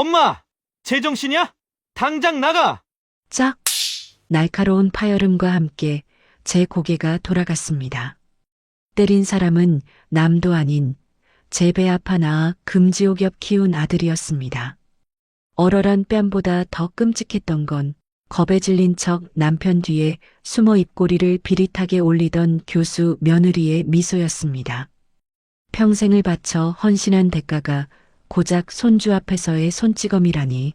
엄마! 제정신이야? 당장 나가! 짝! 날카로운 파열음과 함께 제 고개가 돌아갔습니다. 때린 사람은 남도 아닌 제 배 앞 하나 금지옥엽 키운 아들이었습니다. 얼얼한 뺨보다 더 끔찍했던 건 겁에 질린 척 남편 뒤에 숨어 입꼬리를 비릿하게 올리던 교수 며느리의 미소였습니다. 평생을 바쳐 헌신한 대가가 고작 손주 앞에서의 손찌검이라니.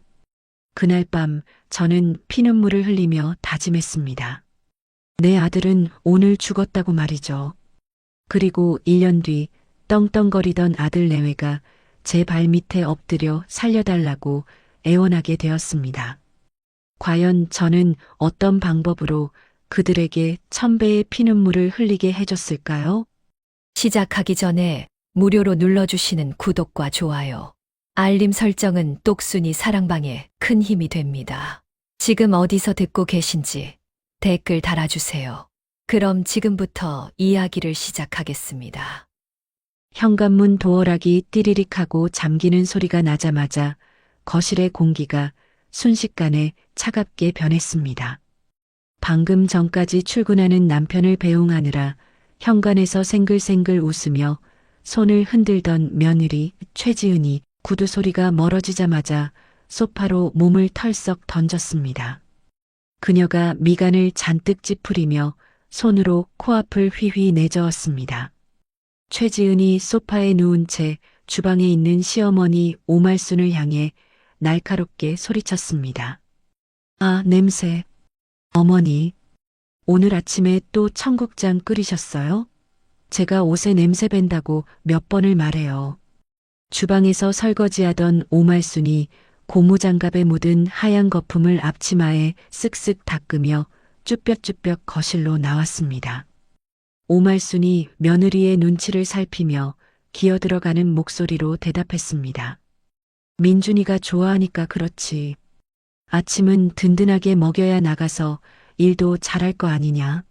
그날 밤 저는 피눈물을 흘리며 다짐했습니다. 내 아들은 오늘 죽었다고 말이죠. 그리고 1년 뒤 떵떵거리던 아들 내외가 제 발밑에 엎드려 살려달라고 애원하게 되었습니다. 과연 저는 어떤 방법으로 그들에게 1000배의 피눈물을 흘리게 해줬을까요? 시작하기 전에 무료로 눌러주시는 구독과 좋아요, 알림 설정은 똑순이 사랑방에 큰 힘이 됩니다. 지금 어디서 듣고 계신지 댓글 달아주세요. 그럼 지금부터 이야기를 시작하겠습니다. 현관문 도어락이 띠리릭하고 잠기는 소리가 나자마자 거실의 공기가 순식간에 차갑게 변했습니다. 방금 전까지 출근하는 남편을 배웅하느라 현관에서 생글생글 웃으며 손을 흔들던 며느리 최지은이 구두 소리가 멀어지자마자 소파로 몸을 털썩 던졌습니다. 그녀가 미간을 잔뜩 찌푸리며 손으로 코앞을 휘휘 내저었습니다. 최지은이 소파에 누운 채 주방에 있는 시어머니 오말순을 향해 날카롭게 소리쳤습니다. 아, 냄새. 어머니, 오늘 아침에 또 청국장 끓이셨어요? 제가 옷에 냄새 밴다고 몇 번을 말해요. 주방에서 설거지하던 오말순이 고무장갑에 묻은 하얀 거품을 앞치마에 쓱쓱 닦으며 쭈뼛쭈뼛 거실로 나왔습니다. 오말순이 며느리의 눈치를 살피며 기어들어가는 목소리로 대답했습니다. 민준이가 좋아하니까 그렇지. 아침은 든든하게 먹여야 나가서 일도 잘할 거 아니냐.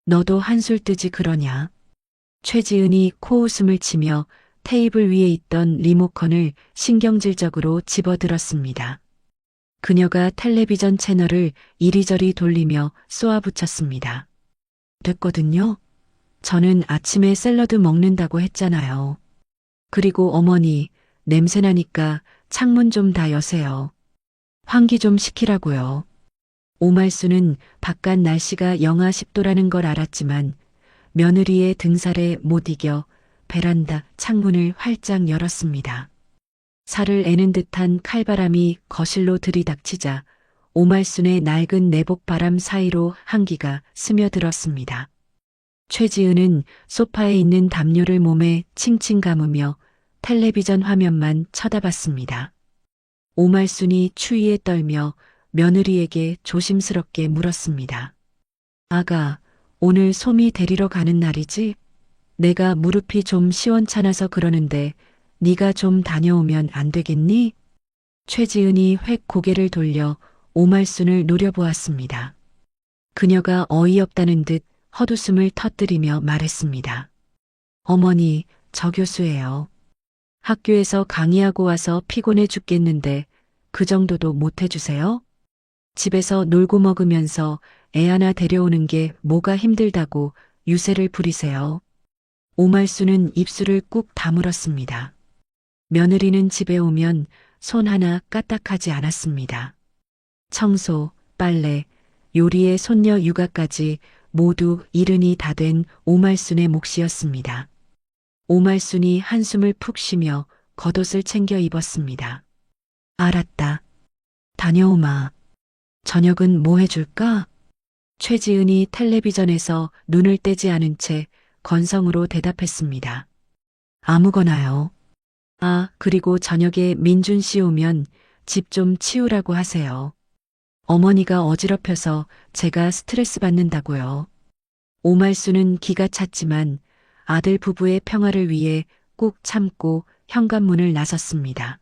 너도 한술 뜨지 그러냐. 최지은이 코웃음을 치며 테이블 위에 있던 리모컨을 신경질적으로 집어들었습니다. 그녀가 텔레비전 채널을 이리저리 돌리며 쏘아붙였습니다. 됐거든요. 저는 아침에 샐러드 먹는다고 했잖아요. 그리고 어머니, 냄새나니까 창문 좀 다 여세요. 환기 좀 시키라고요. 오말수는 바깥 날씨가 영하 10도라는 걸 알았지만 며느리의 등살에 못 이겨 베란다 창문을 활짝 열었습니다. 살을 애는 듯한 칼바람이 거실로 들이닥치자 오말순의 낡은 내복바람 사이로 한기가 스며들었습니다. 최지은은 소파에 있는 담요를 몸에 칭칭 감으며 텔레비전 화면만 쳐다봤습니다. 오말순이 추위에 떨며 며느리에게 조심스럽게 물었습니다. 아가, 오늘 소미 데리러 가는 날이지? 내가 무릎이 좀 시원찮아서 그러는데 네가 좀 다녀오면 안 되겠니? 최지은이 획 고개를 돌려 오말순을 노려보았습니다. 그녀가 어이없다는 듯 헛웃음을 터뜨리며 말했습니다. 어머니, 저 교수예요. 학교에서 강의하고 와서 피곤해 죽겠는데 그 정도도 못 해주세요? 집에서 놀고 먹으면서 애 하나 데려오는 게 뭐가 힘들다고 유세를 부리세요. 오말수는 입술을 꾹 다물었습니다. 며느리는 집에 오면 손 하나 까딱하지 않았습니다. 청소, 빨래, 요리에 손녀 육아까지 모두 이른이 다 된 오말순의 몫이었습니다. 오말순이 한숨을 푹 쉬며 겉옷을 챙겨 입었습니다. 알았다. 다녀오마. 저녁은 뭐 해줄까? 최지은이 텔레비전에서 눈을 떼지 않은 채 건성으로 대답했습니다. 아무거나요. 아, 그리고 저녁에 민준 씨 오면 집 좀 치우라고 하세요. 어머니가 어지럽혀서 제가 스트레스 받는다고요. 오말수는 기가 찼지만 아들 부부의 평화를 위해 꾹 참고 현관문을 나섰습니다.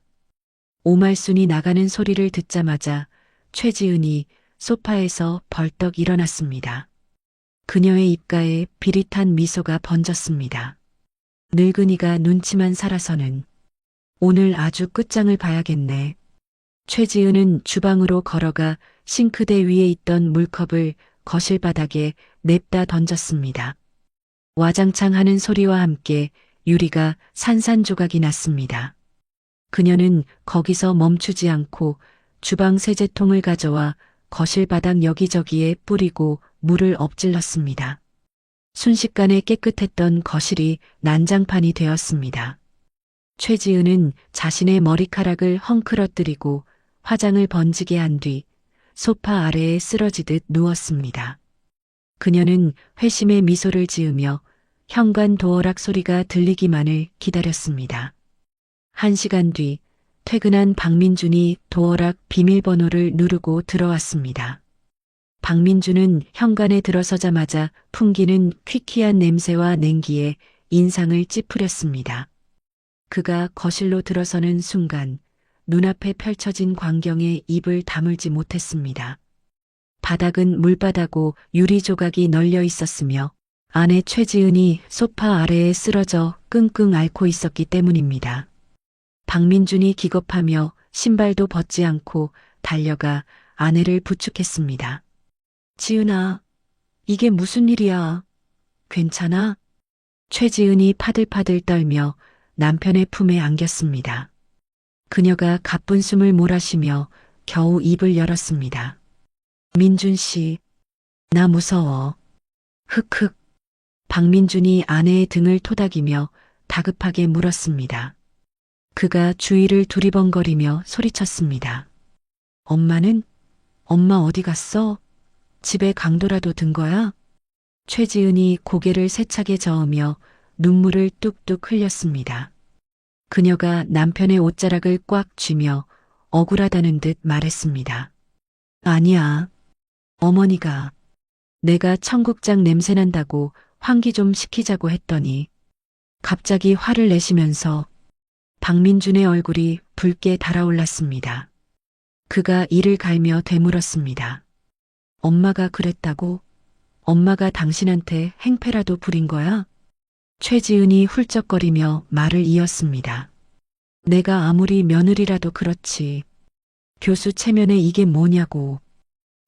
오말순이 나가는 소리를 듣자마자 최지은이 소파에서 벌떡 일어났습니다. 그녀의 입가에 비릿한 미소가 번졌습니다. 늙은이가 눈치만 살아서는 오늘 아주 끝장을 봐야겠네. 최지은은 주방으로 걸어가 싱크대 위에 있던 물컵을 거실 바닥에 냅다 던졌습니다. 와장창 하는 소리와 함께 유리가 산산조각이 났습니다. 그녀는 거기서 멈추지 않고 주방 세제통을 가져와 거실 바닥 여기저기에 뿌리고 물을 엎질렀습니다. 순식간에 깨끗했던 거실이 난장판이 되었습니다. 최지은은 자신의 머리카락을 헝클어뜨리고 화장을 번지게 한 뒤 소파 아래에 쓰러지듯 누웠습니다. 그녀는 회심의 미소를 지으며 현관 도어락 소리가 들리기만을 기다렸습니다. 1시간 뒤 퇴근한 박민준이 도어락 비밀번호를 누르고 들어왔습니다. 박민준은 현관에 들어서자마자 풍기는 퀴퀴한 냄새와 냉기에 인상을 찌푸렸습니다. 그가 거실로 들어서는 순간 눈앞에 펼쳐진 광경에 입을 다물지 못했습니다. 바닥은 물바다고 유리 조각이 널려 있었으며 아내 최지은이 소파 아래에 쓰러져 끙끙 앓고 있었기 때문입니다. 박민준이 기겁하며 신발도 벗지 않고 달려가 아내를 부축했습니다. 지은아, 이게 무슨 일이야? 괜찮아? 최지은이 파들파들 떨며 남편의 품에 안겼습니다. 그녀가 가쁜 숨을 몰아쉬며 겨우 입을 열었습니다. 민준 씨, 나 무서워. 흑흑. 박민준이 아내의 등을 토닥이며 다급하게 물었습니다. 그가 주위를 두리번거리며 소리쳤습니다. 엄마는? 엄마 어디 갔어? 집에 강도라도 든 거야? 최지은이 고개를 세차게 저으며 눈물을 뚝뚝 흘렸습니다. 그녀가 남편의 옷자락을 꽉 쥐며 억울하다는 듯 말했습니다. 아니야. 어머니가 내가 청국장 냄새난다고 환기 좀 시키자고 했더니 갑자기 화를 내시면서 박민준의 얼굴이 붉게 달아올랐습니다. 그가 이를 갈며 되물었습니다. 엄마가 그랬다고? 엄마가 당신한테 행패라도 부린 거야? 최지은이 훌쩍거리며 말을 이었습니다. 내가 아무리 며느리라도 그렇지. 교수 체면에 이게 뭐냐고.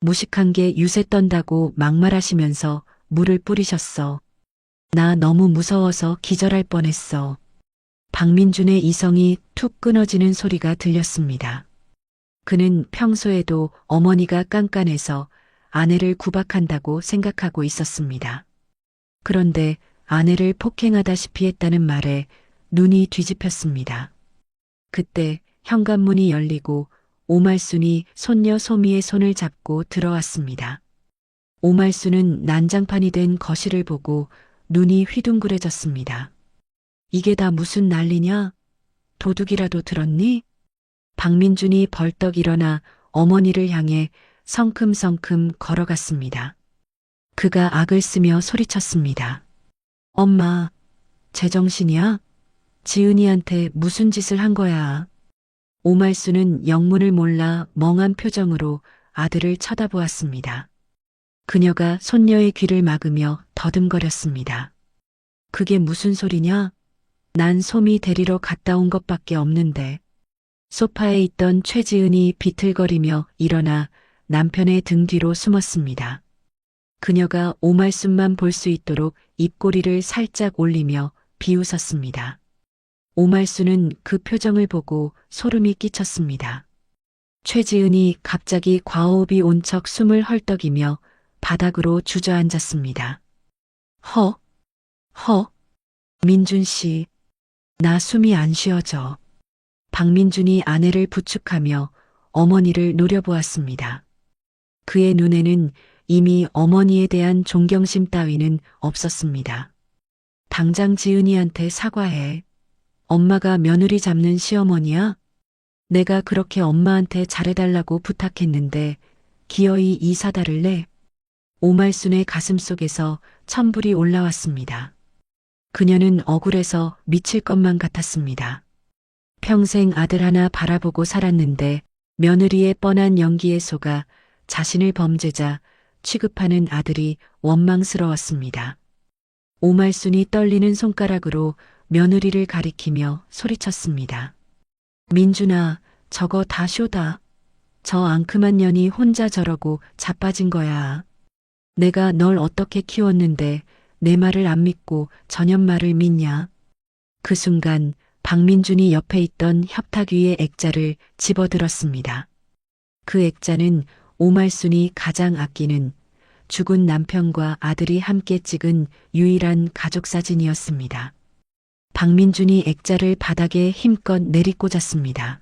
무식한 게 유세 떤다고 막말하시면서 물을 뿌리셨어. 나 너무 무서워서 기절할 뻔했어. 박민준의 이성이 툭 끊어지는 소리가 들렸습니다. 그는 평소에도 어머니가 깐깐해서 아내를 구박한다고 생각하고 있었습니다. 그런데 아내를 폭행하다시피 했다는 말에 눈이 뒤집혔습니다. 그때 현관문이 열리고 오말순이 손녀 소미의 손을 잡고 들어왔습니다. 오말순은 난장판이 된 거실을 보고 눈이 휘둥그레졌습니다. 이게 다 무슨 난리냐? 도둑이라도 들었니? 박민준이 벌떡 일어나 어머니를 향해 성큼성큼 걸어갔습니다. 그가 악을 쓰며 소리쳤습니다. 엄마, 제정신이야? 지은이한테 무슨 짓을 한 거야? 오말순은 영문을 몰라 멍한 표정으로 아들을 쳐다보았습니다. 그녀가 손녀의 귀를 막으며 더듬거렸습니다. 그게 무슨 소리냐? 난 소미 데리러 갔다 온 것밖에 없는데. 소파에 있던 최지은이 비틀거리며 일어나 남편의 등 뒤로 숨었습니다. 그녀가 오말순만 볼 수 있도록 입꼬리를 살짝 올리며 비웃었습니다. 오말순은 그 표정을 보고 소름이 끼쳤습니다. 최지은이 갑자기 과호흡이 온 척 숨을 헐떡이며 바닥으로 주저앉았습니다. 민준 씨, 나 숨이 안 쉬어져. 박민준이 아내를 부축하며 어머니를 노려보았습니다. 그의 눈에는 이미 어머니에 대한 존경심 따위는 없었습니다. 당장 지은이한테 사과해. 엄마가 며느리 잡는 시어머니야? 내가 그렇게 엄마한테 잘해달라고 부탁했는데 기어이 이 사달을 내? 오말순의 가슴속에서 천불이 올라왔습니다. 그녀는 억울해서 미칠 것만 같았습니다. 평생 아들 하나 바라보고 살았는데 며느리의 뻔한 연기에 속아 자신을 범죄자 취급하는 아들이 원망스러웠습니다. 오말순이 떨리는 손가락으로 며느리를 가리키며 소리쳤습니다. 민준아, 저거 다 쇼다. 저 앙큼한 년이 혼자 저러고 자빠진 거야. 내가 널 어떻게 키웠는데 내 말을 안 믿고 전현 말을 믿냐. 그 순간 박민준이 옆에 있던 협탁 위의 액자를 집어들었습니다. 그 액자는 오말순이 가장 아끼는 죽은 남편과 아들이 함께 찍은 유일한 가족 사진이었습니다. 박민준이 액자를 바닥에 힘껏 내리꽂았습니다.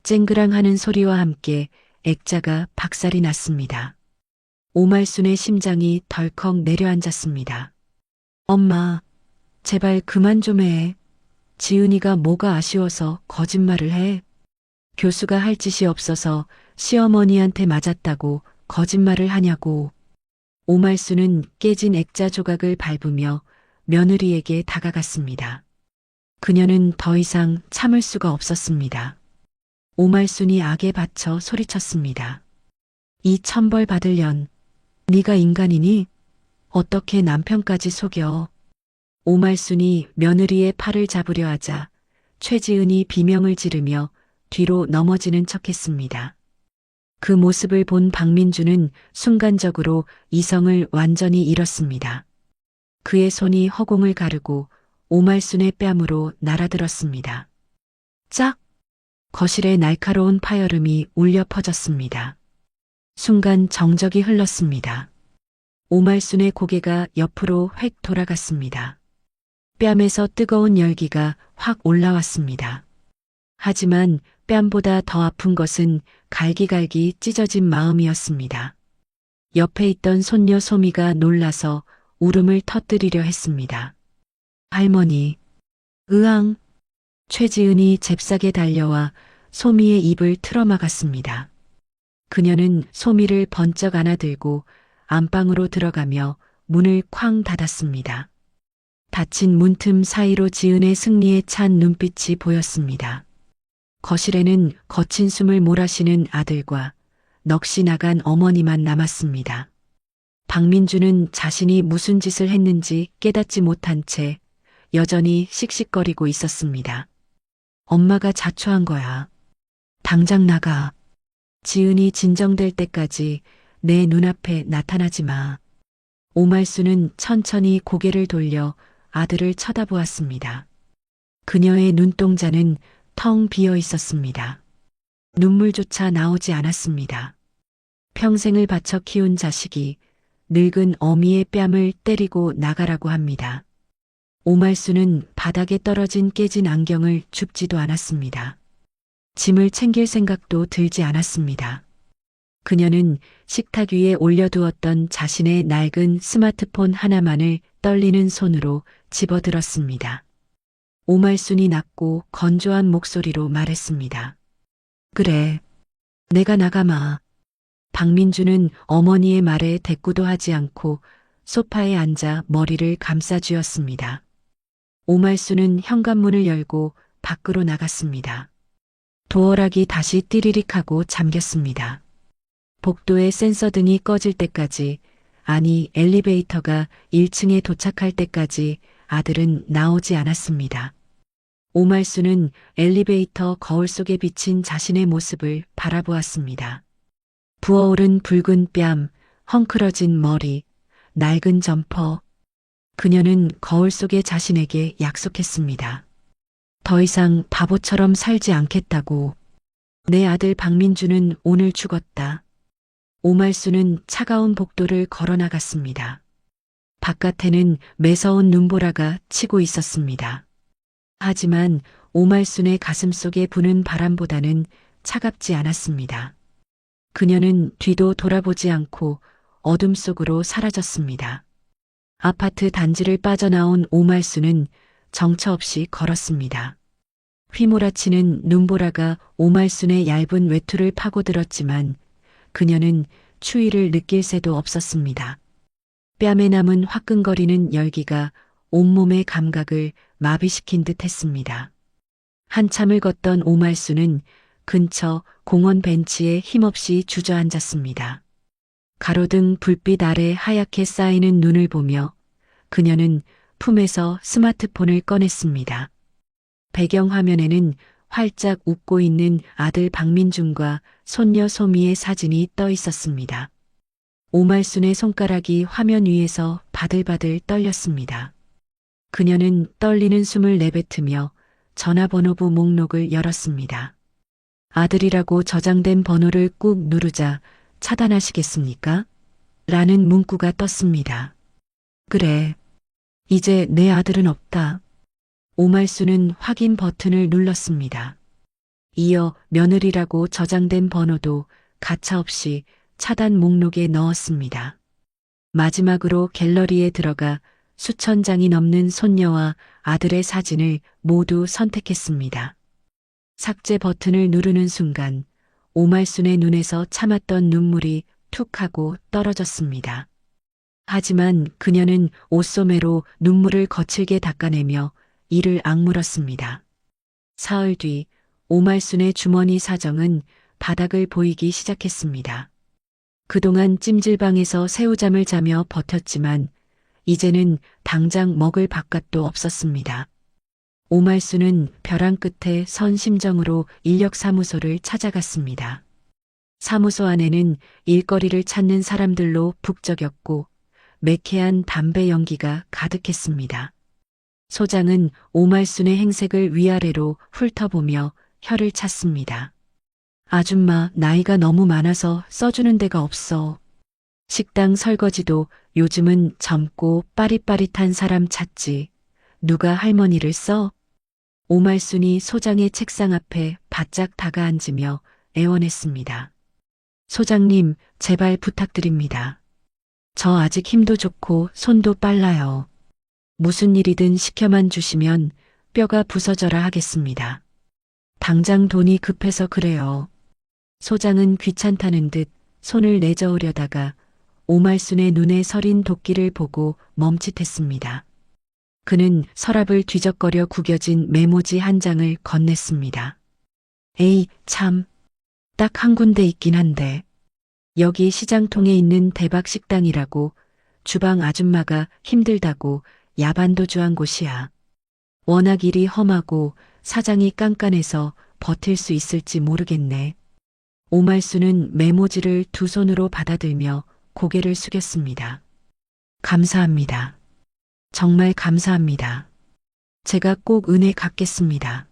쨍그랑하는 소리와 함께 액자가 박살이 났습니다. 오말순의 심장이 덜컥 내려앉았습니다. 엄마, 제발 그만 좀 해. 지은이가 뭐가 아쉬워서 거짓말을 해. 교수가 할 짓이 없어서 시어머니한테 맞았다고 거짓말을 하냐고. 오말순은 깨진 액자 조각을 밟으며 며느리에게 다가갔습니다. 그녀는 더 이상 참을 수가 없었습니다. 오말순이 악에 받쳐 소리쳤습니다. 이 천벌 받을 년, 네가 인간이니? 어떻게 남편까지 속여? 오말순이 며느리의 팔을 잡으려 하자 최지은이 비명을 지르며 뒤로 넘어지는 척했습니다. 그 모습을 본 박민주는 순간적으로 이성을 완전히 잃었습니다. 그의 손이 허공을 가르고 오말순의 뺨으로 날아들었습니다. 짝! 거실에 날카로운 파열음이 울려 퍼졌습니다. 순간 정적이 흘렀습니다. 오말순의 고개가 옆으로 획 돌아갔습니다. 뺨에서 뜨거운 열기가 확 올라왔습니다. 하지만 뺨보다 더 아픈 것은 갈기갈기 찢어진 마음이었습니다. 옆에 있던 손녀 소미가 놀라서 울음을 터뜨리려 했습니다. 할머니, 으앙! 최지은이 잽싸게 달려와 소미의 입을 틀어막았습니다. 그녀는 소미를 번쩍 안아들고 안방으로 들어가며 문을 쾅 닫았습니다. 닫힌 문틈 사이로 지은의 승리에 찬 눈빛이 보였습니다. 거실에는 거친 숨을 몰아쉬는 아들과 넋이 나간 어머니만 남았습니다. 박민주는 자신이 무슨 짓을 했는지 깨닫지 못한 채 여전히 씩씩거리고 있었습니다. 엄마가 자초한 거야. 당장 나가. 지은이 진정될 때까지 내 눈앞에 나타나지 마. 오말순은 천천히 고개를 돌려 아들을 쳐다보았습니다. 그녀의 눈동자는 텅 비어 있었습니다. 눈물조차 나오지 않았습니다. 평생을 바쳐 키운 자식이 늙은 어미의 뺨을 때리고 나가라고 합니다. 오말순은 바닥에 떨어진 깨진 안경을 줍지도 않았습니다. 짐을 챙길 생각도 들지 않았습니다. 그녀는 식탁 위에 올려두었던 자신의 낡은 스마트폰 하나만을 떨리는 손으로 집어들었습니다. 오말순이 낮고 건조한 목소리로 말했습니다. 그래, 내가 나가마. 박민주는 어머니의 말에 대꾸도 하지 않고 소파에 앉아 머리를 감싸쥐었습니다. 오말순은 현관문을 열고 밖으로 나갔습니다. 도어락이 다시 띠리릭하고 잠겼습니다. 복도의 센서등이 꺼질 때까지, 아니 엘리베이터가 1층에 도착할 때까지 아들은 나오지 않았습니다. 오말순은 엘리베이터 거울 속에 비친 자신의 모습을 바라보았습니다. 부어오른 붉은 뺨, 헝클어진 머리, 낡은 점퍼. 그녀는 거울 속의 자신에게 약속했습니다. 더 이상 바보처럼 살지 않겠다고. 내 아들 박민주는 오늘 죽었다. 오말순은 차가운 복도를 걸어 나갔습니다. 바깥에는 매서운 눈보라가 치고 있었습니다. 하지만 오말순의 가슴 속에 부는 바람보다는 차갑지 않았습니다. 그녀는 뒤도 돌아보지 않고 어둠 속으로 사라졌습니다. 아파트 단지를 빠져나온 오말순은 정처 없이 걸었습니다. 휘몰아치는 눈보라가 오말순의 얇은 외투를 파고들었지만 그녀는 추위를 느낄 새도 없었습니다. 뺨에 남은 화끈거리는 열기가 온몸의 감각을 마비시킨 듯 했습니다. 한참을 걷던 오말순은 근처 공원 벤치에 힘없이 주저앉았습니다. 가로등 불빛 아래 하얗게 쌓이는 눈을 보며 그녀는 품에서 스마트폰을 꺼냈습니다. 배경화면에는 활짝 웃고 있는 아들 박민준과 손녀 소미의 사진이 떠 있었습니다. 오말순의 손가락이 화면 위에서 바들바들 떨렸습니다. 그녀는 떨리는 숨을 내뱉으며 전화번호부 목록을 열었습니다. 아들이라고 저장된 번호를 꾹 누르자 차단하시겠습니까? 라는 문구가 떴습니다. 그래. 이제 내 아들은 없다. 오말순은 확인 버튼을 눌렀습니다. 이어 며느리라고 저장된 번호도 가차없이 차단 목록에 넣었습니다. 마지막으로 갤러리에 들어가 수천 장이 넘는 손녀와 아들의 사진을 모두 선택했습니다. 삭제 버튼을 누르는 순간 오말순의 눈에서 참았던 눈물이 툭 하고 떨어졌습니다. 하지만 그녀는 옷소매로 눈물을 거칠게 닦아내며 이를 악물었습니다. 사흘 뒤 오말순의 주머니 사정은 바닥을 보이기 시작했습니다. 그동안 찜질방에서 새우잠을 자며 버텼지만 이제는 당장 먹을 밥값도 없었습니다. 오말순은 벼랑 끝에 선 심정으로 인력사무소를 찾아갔습니다. 사무소 안에는 일거리를 찾는 사람들로 북적였고 매캐한 담배 연기가 가득했습니다. 소장은 오말순의 행색을 위아래로 훑어보며 혀를 찼습니다. 아줌마, 나이가 너무 많아서 써주는 데가 없어. 식당 설거지도 요즘은 젊고 빠릿빠릿한 사람 찾지. 누가 할머니를 써? 오말순이 소장의 책상 앞에 바짝 다가앉으며 애원했습니다. 소장님, 제발 부탁드립니다. 저 아직 힘도 좋고 손도 빨라요. 무슨 일이든 시켜만 주시면 뼈가 부서져라 하겠습니다. 당장 돈이 급해서 그래요. 소장은 귀찮다는 듯 손을 내저으려다가 오말순의 눈에 서린 도끼를 보고 멈칫했습니다. 그는 서랍을 뒤적거려 구겨진 메모지 한 장을 건넸습니다. 에이, 참. 딱 한 군데 있긴 한데. 여기 시장통에 있는 대박식당이라고 주방 아줌마가 힘들다고 야반도주한 곳이야. 워낙 일이 험하고 사장이 깐깐해서 버틸 수 있을지 모르겠네. 오말순은 메모지를 두 손으로 받아들며 고개를 숙였습니다. 감사합니다. 정말 감사합니다. 제가 꼭 은혜 갚겠습니다.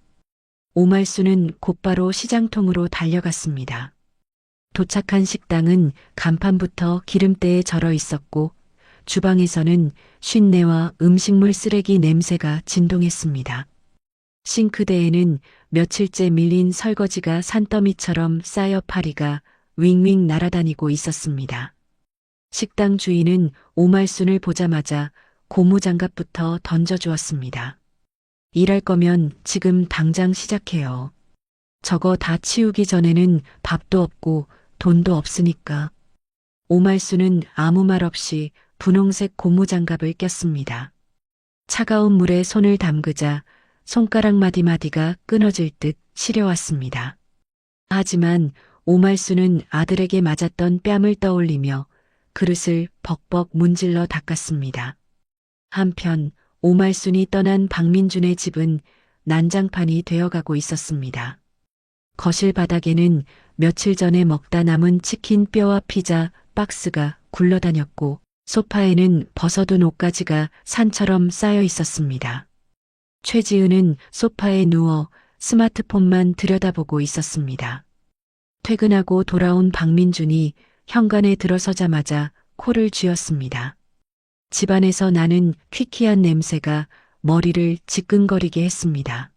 오말순은 곧바로 시장통으로 달려갔습니다. 도착한 식당은 간판부터 기름때에 절어 있었고 주방에서는 쉰내와 음식물 쓰레기 냄새가 진동했습니다. 싱크대에는 며칠째 밀린 설거지가 산더미처럼 쌓여 파리가 윙윙 날아다니고 있었습니다. 식당 주인은 오말순을 보자마자 고무장갑부터 던져주었습니다. 일할 거면 지금 당장 시작해요. 저거 다 치우기 전에는 밥도 없고 돈도 없으니까. 오말순은 아무 말 없이 분홍색 고무장갑을 꼈습니다. 차가운 물에 손을 담그자 손가락 마디마디가 끊어질 듯 시려왔습니다. 하지만 오말순은 아들에게 맞았던 뺨을 떠올리며 그릇을 벅벅 문질러 닦았습니다. 한편 오말순이 떠난 박민준의 집은 난장판이 되어가고 있었습니다. 거실 바닥에는 며칠 전에 먹다 남은 치킨 뼈와 피자 박스가 굴러다녔고 소파에는 벗어둔 옷가지가 산처럼 쌓여 있었습니다. 최지은은 소파에 누워 스마트폰만 들여다보고 있었습니다. 퇴근하고 돌아온 박민준이 현관에 들어서자마자 코를 쥐었습니다. 집안에서 나는 퀴퀴한 냄새가 머리를 지끈거리게 했습니다.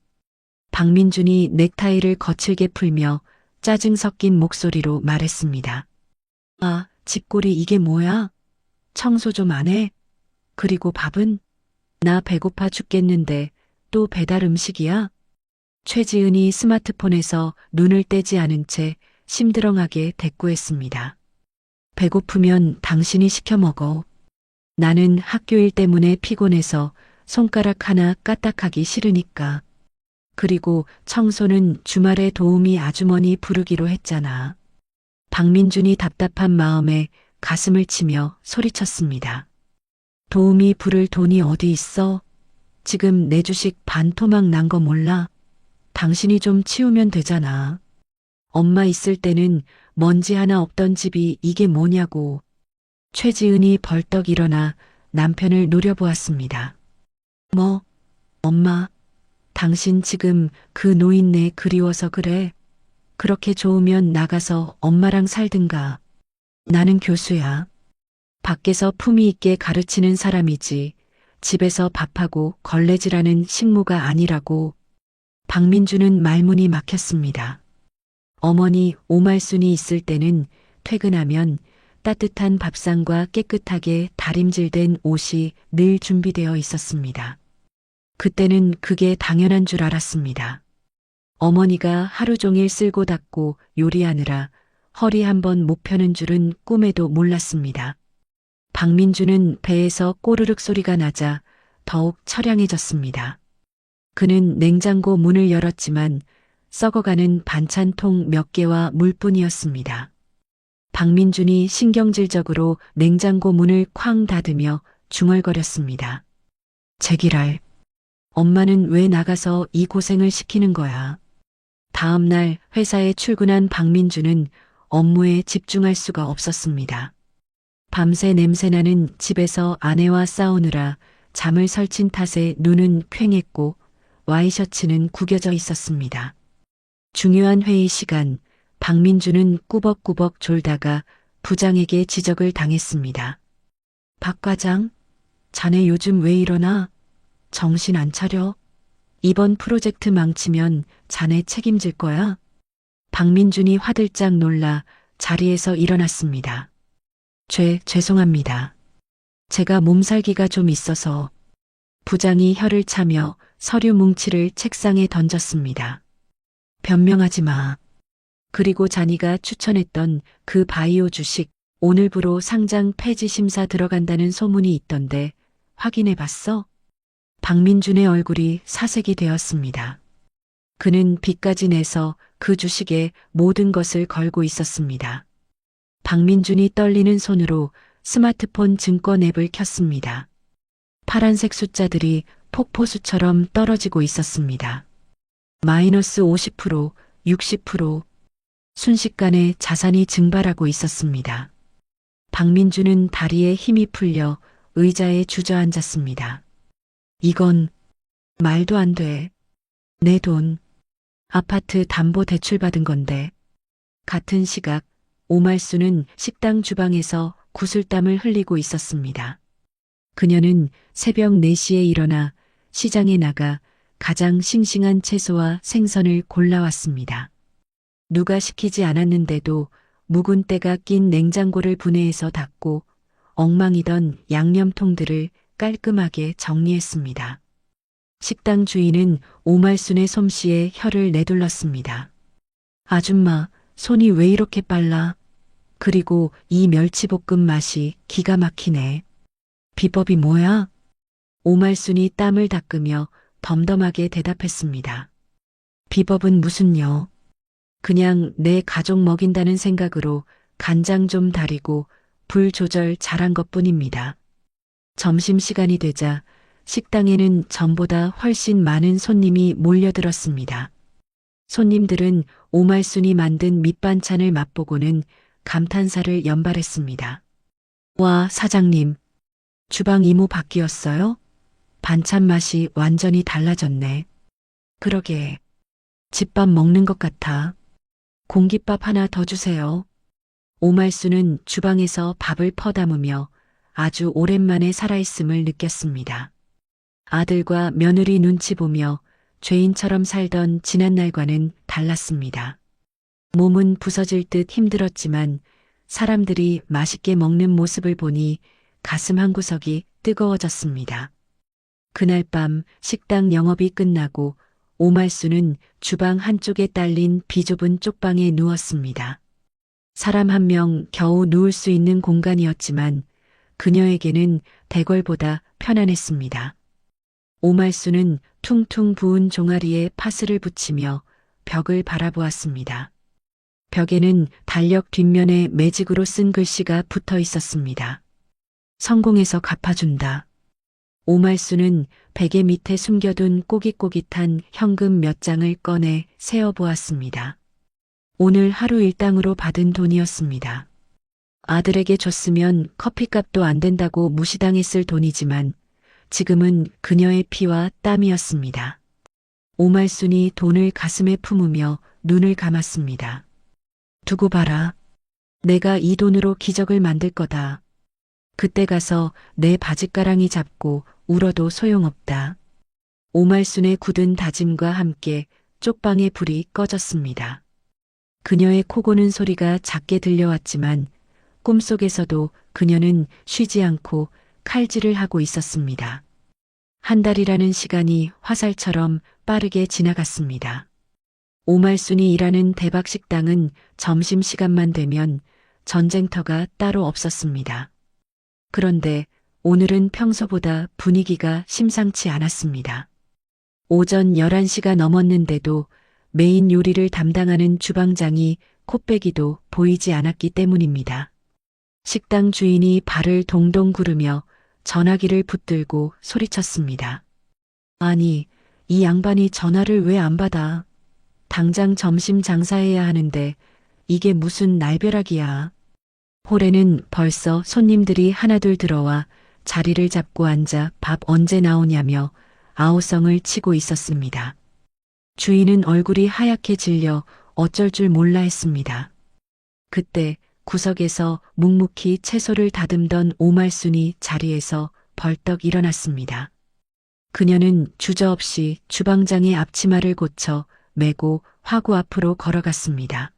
박민준이 넥타이를 거칠게 풀며 짜증 섞인 목소리로 말했습니다. 아, 집골이 이게 뭐야? 청소 좀 안 해? 그리고 밥은? 나 배고파 죽겠는데 또 배달 음식이야? 최지은이 스마트폰에서 눈을 떼지 않은 채 심드렁하게 대꾸했습니다. 배고프면 당신이 시켜 먹어. 나는 학교 일 때문에 피곤해서 손가락 하나 까딱하기 싫으니까. 그리고 청소는 주말에 도우미 아주머니 부르기로 했잖아. 박민준이 답답한 마음에 가슴을 치며 소리쳤습니다. 도우미 부를 돈이 어디 있어? 지금 내 주식 반토막 난 거 몰라? 당신이 좀 치우면 되잖아. 엄마 있을 때는 먼지 하나 없던 집이 이게 뭐냐고. 최지은이 벌떡 일어나 남편을 노려보았습니다. 뭐, 엄마, 당신 지금 그 노인네 그리워서 그래? 그렇게 좋으면 나가서 엄마랑 살든가. 나는 교수야. 밖에서 품위 있게 가르치는 사람이지. 집에서 밥하고 걸레질하는 식모가 아니라고. 박민주는 말문이 막혔습니다. 어머니 오말순이 있을 때는 퇴근하면 따뜻한 밥상과 깨끗하게 다림질된 옷이 늘 준비되어 있었습니다. 그때는 그게 당연한 줄 알았습니다. 어머니가 하루 종일 쓸고 닦고 요리하느라 허리 한번 못 펴는 줄은 꿈에도 몰랐습니다. 박민주는 배에서 꼬르륵 소리가 나자 더욱 처량해졌습니다. 그는 냉장고 문을 열었지만 썩어가는 반찬통 몇 개와 물뿐이었습니다. 박민준이 신경질적으로 냉장고 문을 쾅 닫으며 중얼거렸습니다. 제기랄, 엄마는 왜 나가서 이 고생을 시키는 거야? 다음 날 회사에 출근한 박민주는 업무에 집중할 수가 없었습니다. 밤새 냄새나는 집에서 아내와 싸우느라 잠을 설친 탓에 눈은 퀭했고 와이셔츠는 구겨져 있었습니다. 중요한 회의 시간, 박민주는 꾸벅꾸벅 졸다가 부장에게 지적을 당했습니다. 박 과장, 자네 요즘 왜 이러나? 정신 안 차려? 이번 프로젝트 망치면 자네 책임질 거야? 박민준이 화들짝 놀라 자리에서 일어났습니다. 죄송합니다. 제가 몸살기가 좀 있어서. 부장이 혀를 차며 서류 뭉치를 책상에 던졌습니다. 변명하지 마. 그리고 자니가 추천했던 그 바이오 주식 오늘부로 상장 폐지 심사 들어간다는 소문이 있던데 확인해 봤어? 박민준의 얼굴이 사색이 되었습니다. 그는 빚까지 내서 그 주식에 모든 것을 걸고 있었습니다. 박민준이 떨리는 손으로 스마트폰 증권 앱을 켰습니다. 파란색 숫자들이 폭포수처럼 떨어지고 있었습니다. 마이너스 50%, 60%, 순식간에 자산이 증발하고 있었습니다. 박민주는 다리에 힘이 풀려 의자에 주저앉았습니다. 이건 말도 안 돼. 내 돈. 아파트 담보 대출 받은 건데. 같은 시각 오말수는 식당 주방에서 구슬땀을 흘리고 있었습니다. 그녀는 새벽 4시에 일어나 시장에 나가 가장 싱싱한 채소와 생선을 골라왔습니다. 누가 시키지 않았는데도 묵은 때가 낀 냉장고를 분해해서 닫고 엉망이던 양념통들을 깔끔하게 정리했습니다. 식당 주인은 오말순의 솜씨에 혀를 내둘렀습니다. 아줌마, 손이 왜 이렇게 빨라? 그리고 이 멸치볶음 맛이 기가 막히네. 비법이 뭐야? 오말순이 땀을 닦으며 덤덤하게 대답했습니다. 비법은 무슨요? 그냥 내 가족 먹인다는 생각으로 간장 좀 다리고 불 조절 잘한 것뿐입니다. 점심시간이 되자 식당에는 전보다 훨씬 많은 손님이 몰려들었습니다. 손님들은 오말순이 만든 밑반찬을 맛보고는 감탄사를 연발했습니다. 와, 사장님, 주방 이모 바뀌었어요? 반찬 맛이 완전히 달라졌네. 그러게, 집밥 먹는 것 같아. 공깃밥 하나 더 주세요. 오말순은 주방에서 밥을 퍼담으며 아주 오랜만에 살아있음을 느꼈습니다. 아들과 며느리 눈치 보며 죄인처럼 살던 지난날과는 달랐습니다. 몸은 부서질 듯 힘들었지만 사람들이 맛있게 먹는 모습을 보니 가슴 한구석이 뜨거워졌습니다. 그날 밤 식당 영업이 끝나고 오말수는 주방 한쪽에 딸린 비좁은 쪽방에 누웠습니다. 사람 한 명 겨우 누울 수 있는 공간이었지만 그녀에게는 대궐보다 편안했습니다. 오말수는 퉁퉁 부은 종아리에 파스를 붙이며 벽을 바라보았습니다. 벽에는 달력 뒷면에 매직으로 쓴 글씨가 붙어 있었습니다. 성공해서 갚아준다. 오말수는 베개 밑에 숨겨둔 꼬깃꼬깃한 현금 몇 장을 꺼내 세어보았습니다. 오늘 하루 일당으로 받은 돈이었습니다. 아들에게 줬으면 커피값도 안 된다고 무시당했을 돈이지만 지금은 그녀의 피와 땀이었습니다. 오말순이 돈을 가슴에 품으며 눈을 감았습니다. 두고 봐라. 내가 이 돈으로 기적을 만들 거다. 그때 가서 내 바짓가랑이 잡고 울어도 소용없다. 오말순의 굳은 다짐과 함께 쪽방의 불이 꺼졌습니다. 그녀의 코 고는 소리가 작게 들려왔지만 꿈속에서도 그녀는 쉬지 않고 칼질을 하고 있었습니다. 한 달이라는 시간이 화살처럼 빠르게 지나갔습니다. 오말순이 일하는 대박식당은 점심시간만 되면 전쟁터가 따로 없었습니다. 그런데 오늘은 평소보다 분위기가 심상치 않았습니다. 오전 11시가 넘었는데도 메인 요리를 담당하는 주방장이 코빼기도 보이지 않았기 때문입니다. 식당 주인이 발을 동동 구르며 전화기를 붙들고 소리쳤습니다. 아니, 이 양반이 전화를 왜 안 받아? 당장 점심 장사해야 하는데 이게 무슨 날벼락이야. 홀에는 벌써 손님들이 하나둘 들어와 자리를 잡고 앉아 밥 언제 나오냐며 아우성을 치고 있었습니다. 주인은 얼굴이 하얗게 질려 어쩔 줄 몰라 했습니다. 그때 구석에서 묵묵히 채소를 다듬던 오말순이 자리에서 벌떡 일어났습니다. 그녀는 주저없이 주방장의 앞치마를 고쳐 메고 화구 앞으로 걸어갔습니다.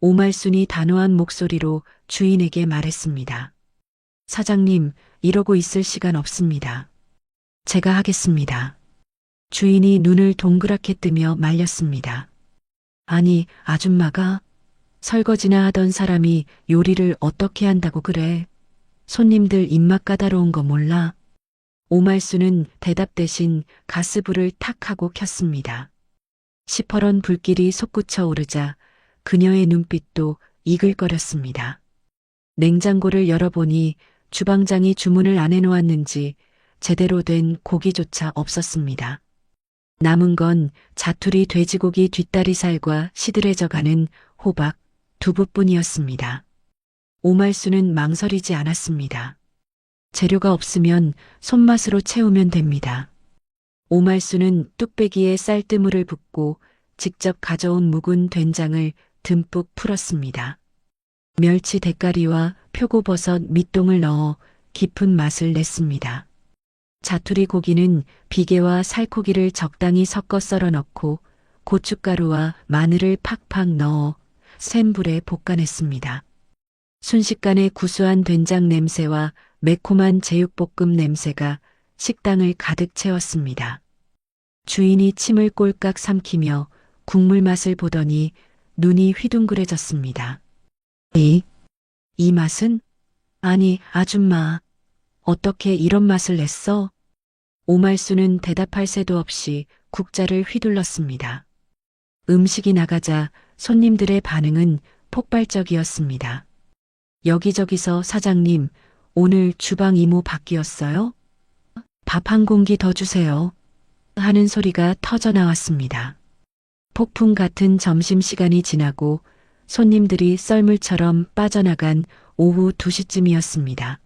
오말순이 단호한 목소리로 주인에게 말했습니다. 사장님, 이러고 있을 시간 없습니다. 제가 하겠습니다. 주인이 눈을 동그랗게 뜨며 말렸습니다. 아니, 아줌마가? 설거지나 하던 사람이 요리를 어떻게 한다고 그래? 손님들 입맛 까다로운 거 몰라? 오말수는 대답 대신 가스불을 탁 하고 켰습니다. 시퍼런 불길이 솟구쳐 오르자 그녀의 눈빛도 이글거렸습니다. 냉장고를 열어보니 주방장이 주문을 안 해놓았는지 제대로 된 고기조차 없었습니다. 남은 건 자투리 돼지고기 뒷다리살과 시들해져가는 호박, 두부뿐이었습니다. 오말수는 망설이지 않았습니다. 재료가 없으면 손맛으로 채우면 됩니다. 오말수는 뚝배기에 쌀뜨물을 붓고 직접 가져온 묵은 된장을 듬뿍 풀었습니다. 멸치 대가리와 표고버섯 밑동을 넣어 깊은 맛을 냈습니다. 자투리 고기는 비계와 살코기를 적당히 섞어 썰어 넣고 고춧가루와 마늘을 팍팍 넣어 센 불에 볶아냈습니다. 순식간에 구수한 된장 냄새와 매콤한 제육볶음 냄새가 식당을 가득 채웠습니다. 주인이 침을 꼴깍 삼키며 국물 맛을 보더니 눈이 휘둥그레졌습니다. 이 맛은? 아니, 아줌마. 어떻게 이런 맛을 냈어? 오말수는 대답할 새도 없이 국자를 휘둘렀습니다. 음식이 나가자 손님들의 반응은 폭발적이었습니다. 여기저기서 사장님, 오늘 주방 이모 바뀌었어요? 밥 한 공기 더 주세요. 하는 소리가 터져 나왔습니다. 폭풍 같은 점심시간이 지나고 손님들이 썰물처럼 빠져나간 오후 2시쯤이었습니다.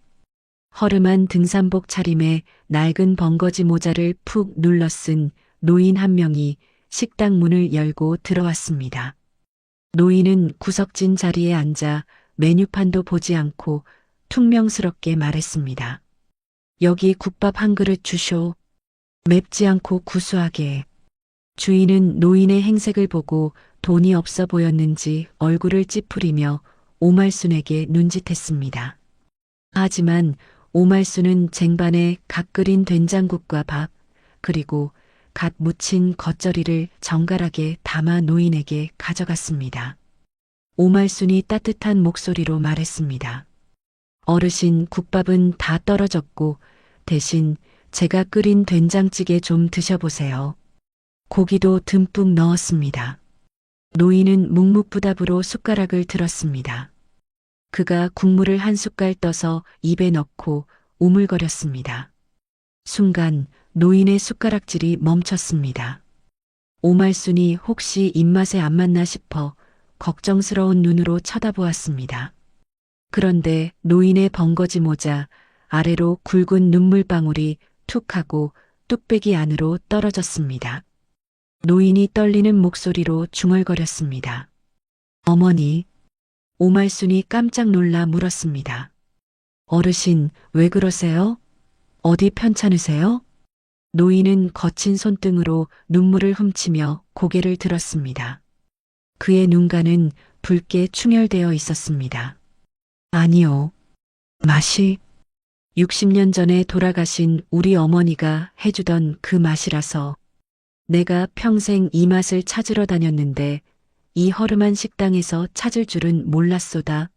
허름한 등산복 차림에 낡은 벙거지 모자를 푹 눌러 쓴 노인 한 명이 식당 문을 열고 들어왔습니다. 노인은 구석진 자리에 앉아 메뉴판도 보지 않고 퉁명스럽게 말했습니다. 여기 국밥 한 그릇 주쇼. 맵지 않고 구수하게. 주인은 노인의 행색을 보고 돈이 없어 보였는지 얼굴을 찌푸리며 오말순에게 눈짓했습니다. 하지만 오말순은 쟁반에 갓 끓인 된장국과 밥, 그리고 갓 무친 겉절이를 정갈하게 담아 노인에게 가져갔습니다. 오말순이 따뜻한 목소리로 말했습니다. 어르신, 국밥은 다 떨어졌고 대신 제가 끓인 된장찌개 좀 드셔보세요. 고기도 듬뿍 넣었습니다. 노인은 묵묵부답으로 숟가락을 들었습니다. 그가 국물을 한 숟갈 떠서 입에 넣고 우물거렸습니다. 순간 노인의 숟가락질이 멈췄습니다. 오말순이 혹시 입맛에 안 맞나 싶어 걱정스러운 눈으로 쳐다보았습니다. 그런데 노인의 벙거지 모자 아래로 굵은 눈물방울이 툭 하고 뚝배기 안으로 떨어졌습니다. 노인이 떨리는 목소리로 중얼거렸습니다. 어머니. 오말순이 깜짝 놀라 물었습니다. 어르신, 왜 그러세요? 어디 편찮으세요? 노인은 거친 손등으로 눈물을 훔치며 고개를 들었습니다. 그의 눈가는 붉게 충혈되어 있었습니다. 아니요. 맛이 60년 전에 돌아가신 우리 어머니가 해주던 그 맛이라서 내가 평생 이 맛을 찾으러 다녔는데 이 허름한 식당에서 찾을 줄은 몰랐소다.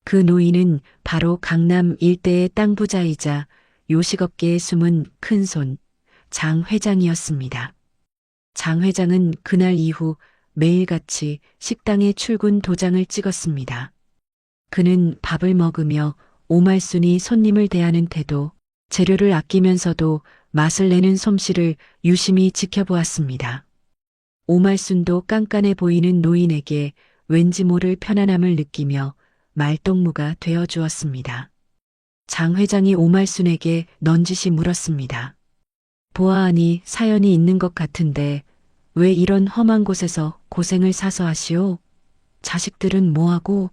그 노인은 바로 강남 일대의 땅 부자이자 요식업계에 숨은 큰손 장 회장이었습니다. 장 회장은 그날 이후 매일같이 식당에 출근 도장을 찍었습니다. 그는 밥을 먹으며 오말순이 손님을 대하는 태도, 재료를 아끼면서도 맛을 내는 솜씨를 유심히 지켜보았습니다. 오말순도 깐깐해 보이는 노인에게 왠지 모를 편안함을 느끼며 말동무가 되어 주었습니다. 장 회장이 오말순에게 넌지시 물었습니다. 보아하니 사연이 있는 것 같은데 왜 이런 험한 곳에서 고생을 사서 하시오? 자식들은 뭐하고?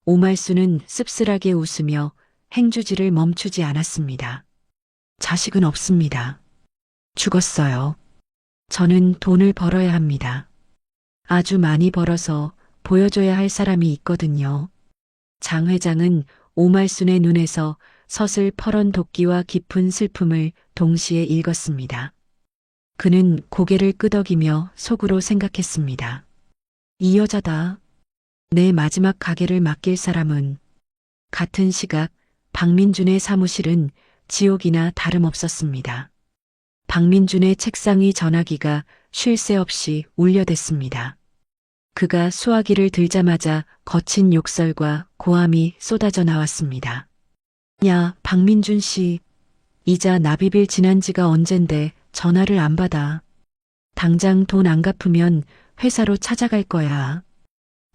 오말순은 씁쓸하게 웃으며 행주지를 멈추지 않았습니다. 자식은 없습니다. 죽었어요. 저는 돈을 벌어야 합니다. 아주 많이 벌어서 보여줘야 할 사람이 있거든요. 장 회장은 오말순의 눈에서 서슬퍼런 도끼와 깊은 슬픔을 동시에 읽었습니다. 그는 고개를 끄덕이며 속으로 생각했습니다. 이 여자다. 내 마지막 가게를 맡길 사람은. 같은 시각 박민준의 사무실은 지옥이나 다름없었습니다. 박민준의 책상 위 전화기가 쉴 새 없이 울려댔습니다. 그가 수화기를 들자마자 거친 욕설과 고함이 쏟아져 나왔습니다. 야, 박민준 씨. 이자 납입일 지난 지가 언젠데 전화를 안 받아. 당장 돈 안 갚으면 회사로 찾아갈 거야.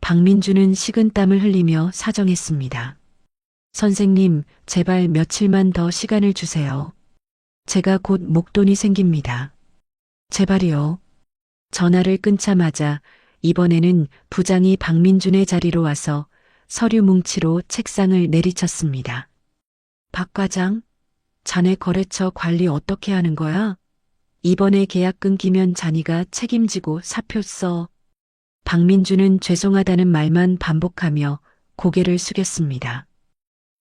박민준은 식은땀을 흘리며 사정했습니다. 선생님, 제발 며칠만 더 시간을 주세요. 제가 곧 목돈이 생깁니다. 제발이요. 전화를 끊자마자 이번에는 부장이 박민준의 자리로 와서 서류 뭉치로 책상을 내리쳤습니다. 박 과장, 자네 거래처 관리 어떻게 하는 거야? 이번에 계약 끊기면 자네가 책임지고 사표 써. 박민준은 죄송하다는 말만 반복하며 고개를 숙였습니다.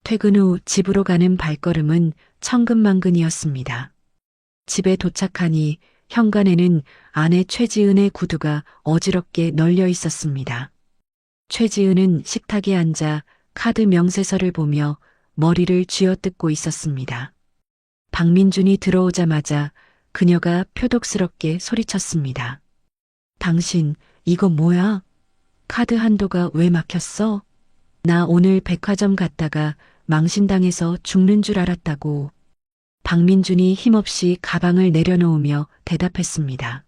퇴근 후 집으로 가는 발걸음은 천근만근이었습니다. 집에 도착하니 현관에는 아내 최지은의 구두가 어지럽게 널려 있었습니다. 최지은은 식탁에 앉아 카드 명세서를 보며 머리를 쥐어뜯고 있었습니다. 박민준이 들어오자마자 그녀가 표독스럽게 소리쳤습니다. 당신, 이거 뭐야? 카드 한도가 왜 막혔어? 나 오늘 백화점 갔다가 망신당해서 죽는 줄 알았다고. 박민준이 힘없이 가방을 내려놓으며 대답했습니다.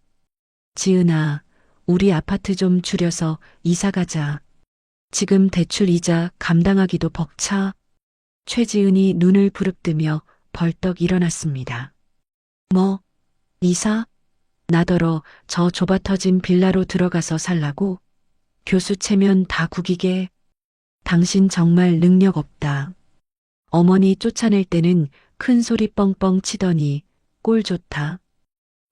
지은아, 우리 아파트 좀 줄여서 이사 가자. 지금 대출 이자 감당하기도 벅차. 최지은이 눈을 부릅뜨며 벌떡 일어났습니다. 뭐, 이사? 나더러 저 좁아터진 빌라로 들어가서 살라고? 교수 체면 다 구기게. 당신 정말 능력 없다. 어머니 쫓아낼 때는 큰 소리 뻥뻥 치더니 꼴 좋다.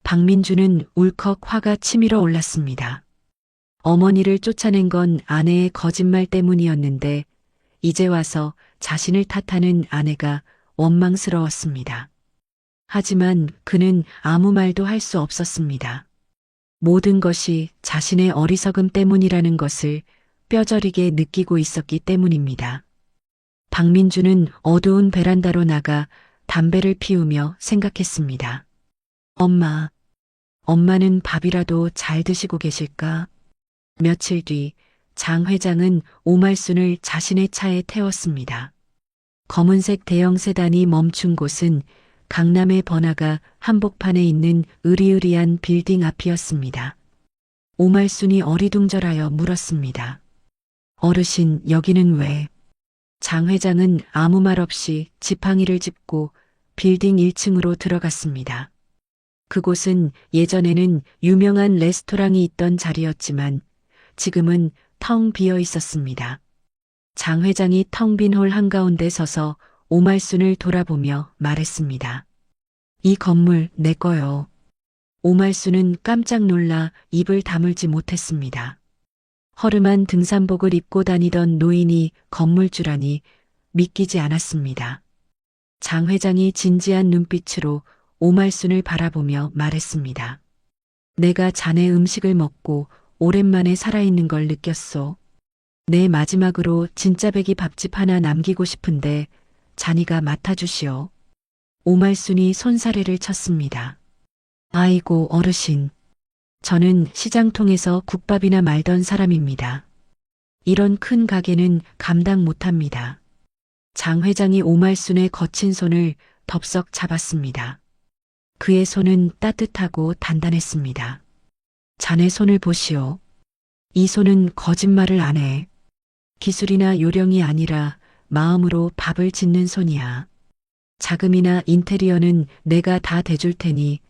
박민주는 울컥 화가 치밀어 올랐습니다. 어머니를 쫓아낸 건 아내의 거짓말 때문이었는데 이제 와서 자신을 탓하는 아내가 원망스러웠습니다. 하지만 그는 아무 말도 할 수 없었습니다. 모든 것이 자신의 어리석음 때문이라는 것을 뼈저리게 느끼고 있었기 때문입니다. 박민주는 어두운 베란다로 나가 담배를 피우며 생각했습니다. 엄마는 밥이라도 잘 드시고 계실까? 며칠 뒤 장 회장은 오말순을 자신의 차에 태웠습니다. 검은색 대형 세단이 멈춘 곳은 강남의 번화가 한복판에 있는 으리으리한 빌딩 앞이었습니다. 오말순이 어리둥절하여 물었습니다. 어르신, 여기는 왜? 장 회장은 아무 말 없이 지팡이를 짚고 빌딩 1층으로 들어갔습니다. 그곳은 예전에는 유명한 레스토랑이 있던 자리였지만 지금은 텅 비어 있었습니다. 장 회장이 텅 빈 홀 한가운데 서서 오말순을 돌아보며 말했습니다. 이 건물 내 거요. 오말순은 깜짝 놀라 입을 다물지 못했습니다. 허름한 등산복을 입고 다니던 노인이 건물주라니 믿기지 않았습니다. 장 회장이 진지한 눈빛으로 오말순을 바라보며 말했습니다. 내가 자네 음식을 먹고 오랜만에 살아있는 걸 느꼈소. 내 마지막으로 진짜 배기 밥집 하나 남기고 싶은데 자니가 맡아주시오. 오말순이 손사래를 쳤습니다. 아이고 어르신. 저는 시장통에서 국밥이나 말던 사람입니다. 이런 큰 가게는 감당 못합니다. 장 회장이 오말순의 거친 손을 덥석 잡았습니다. 그의 손은 따뜻하고 단단했습니다. 자네 손을 보시오. 이 손은 거짓말을 안 해. 기술이나 요령이 아니라 마음으로 밥을 짓는 손이야. 자금이나 인테리어는 내가 다 대줄 테니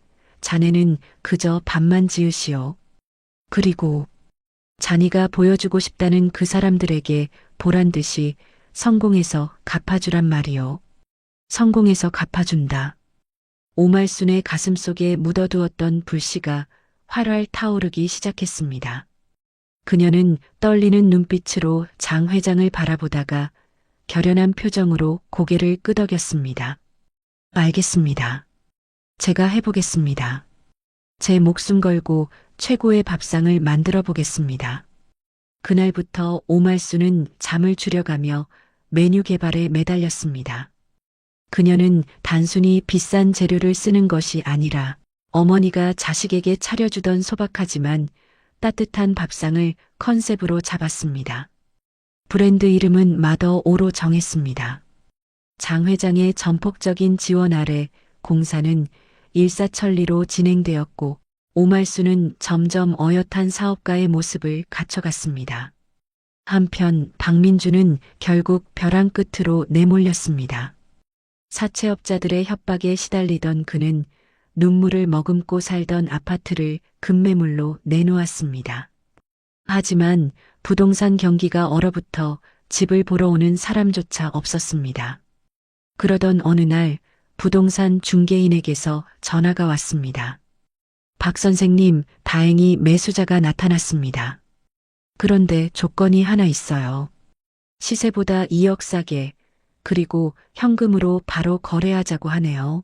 자네는 그저 밥만 지으시오. 그리고 자네가 보여주고 싶다는 그 사람들에게 보란 듯이 성공해서 갚아주란 말이오. 성공해서 갚아준다. 오말순의 가슴속에 묻어두었던 불씨가 활활 타오르기 시작했습니다. 그녀는 떨리는 눈빛으로 장 회장을 바라보다가 결연한 표정으로 고개를 끄덕였습니다. 알겠습니다. 제가 해보겠습니다. 제 목숨 걸고 최고의 밥상을 만들어 보겠습니다. 그날부터 오말순은 잠을 줄여가며 메뉴 개발에 매달렸습니다. 그녀는 단순히 비싼 재료를 쓰는 것이 아니라 어머니가 자식에게 차려주던 소박하지만 따뜻한 밥상을 컨셉으로 잡았습니다. 브랜드 이름은 마더 오로 정했습니다. 장 회장의 전폭적인 지원 아래 공사는 일사천리로 진행되었고 오말순은 점점 어엿한 사업가의 모습을 갖춰갔습니다. 한편 박민주는 결국 벼랑 끝으로 내몰렸습니다. 사채업자들의 협박에 시달리던 그는 눈물을 머금고 살던 아파트를 급매물로 내놓았습니다. 하지만 부동산 경기가 얼어붙어 집을 보러 오는 사람조차 없었습니다. 그러던 어느 날 부동산 중개인에게서 전화가 왔습니다. 박 선생님, 다행히 매수자가 나타났습니다. 그런데 조건이 하나 있어요. 시세보다 2억 싸게, 그리고 현금으로 바로 거래하자고 하네요.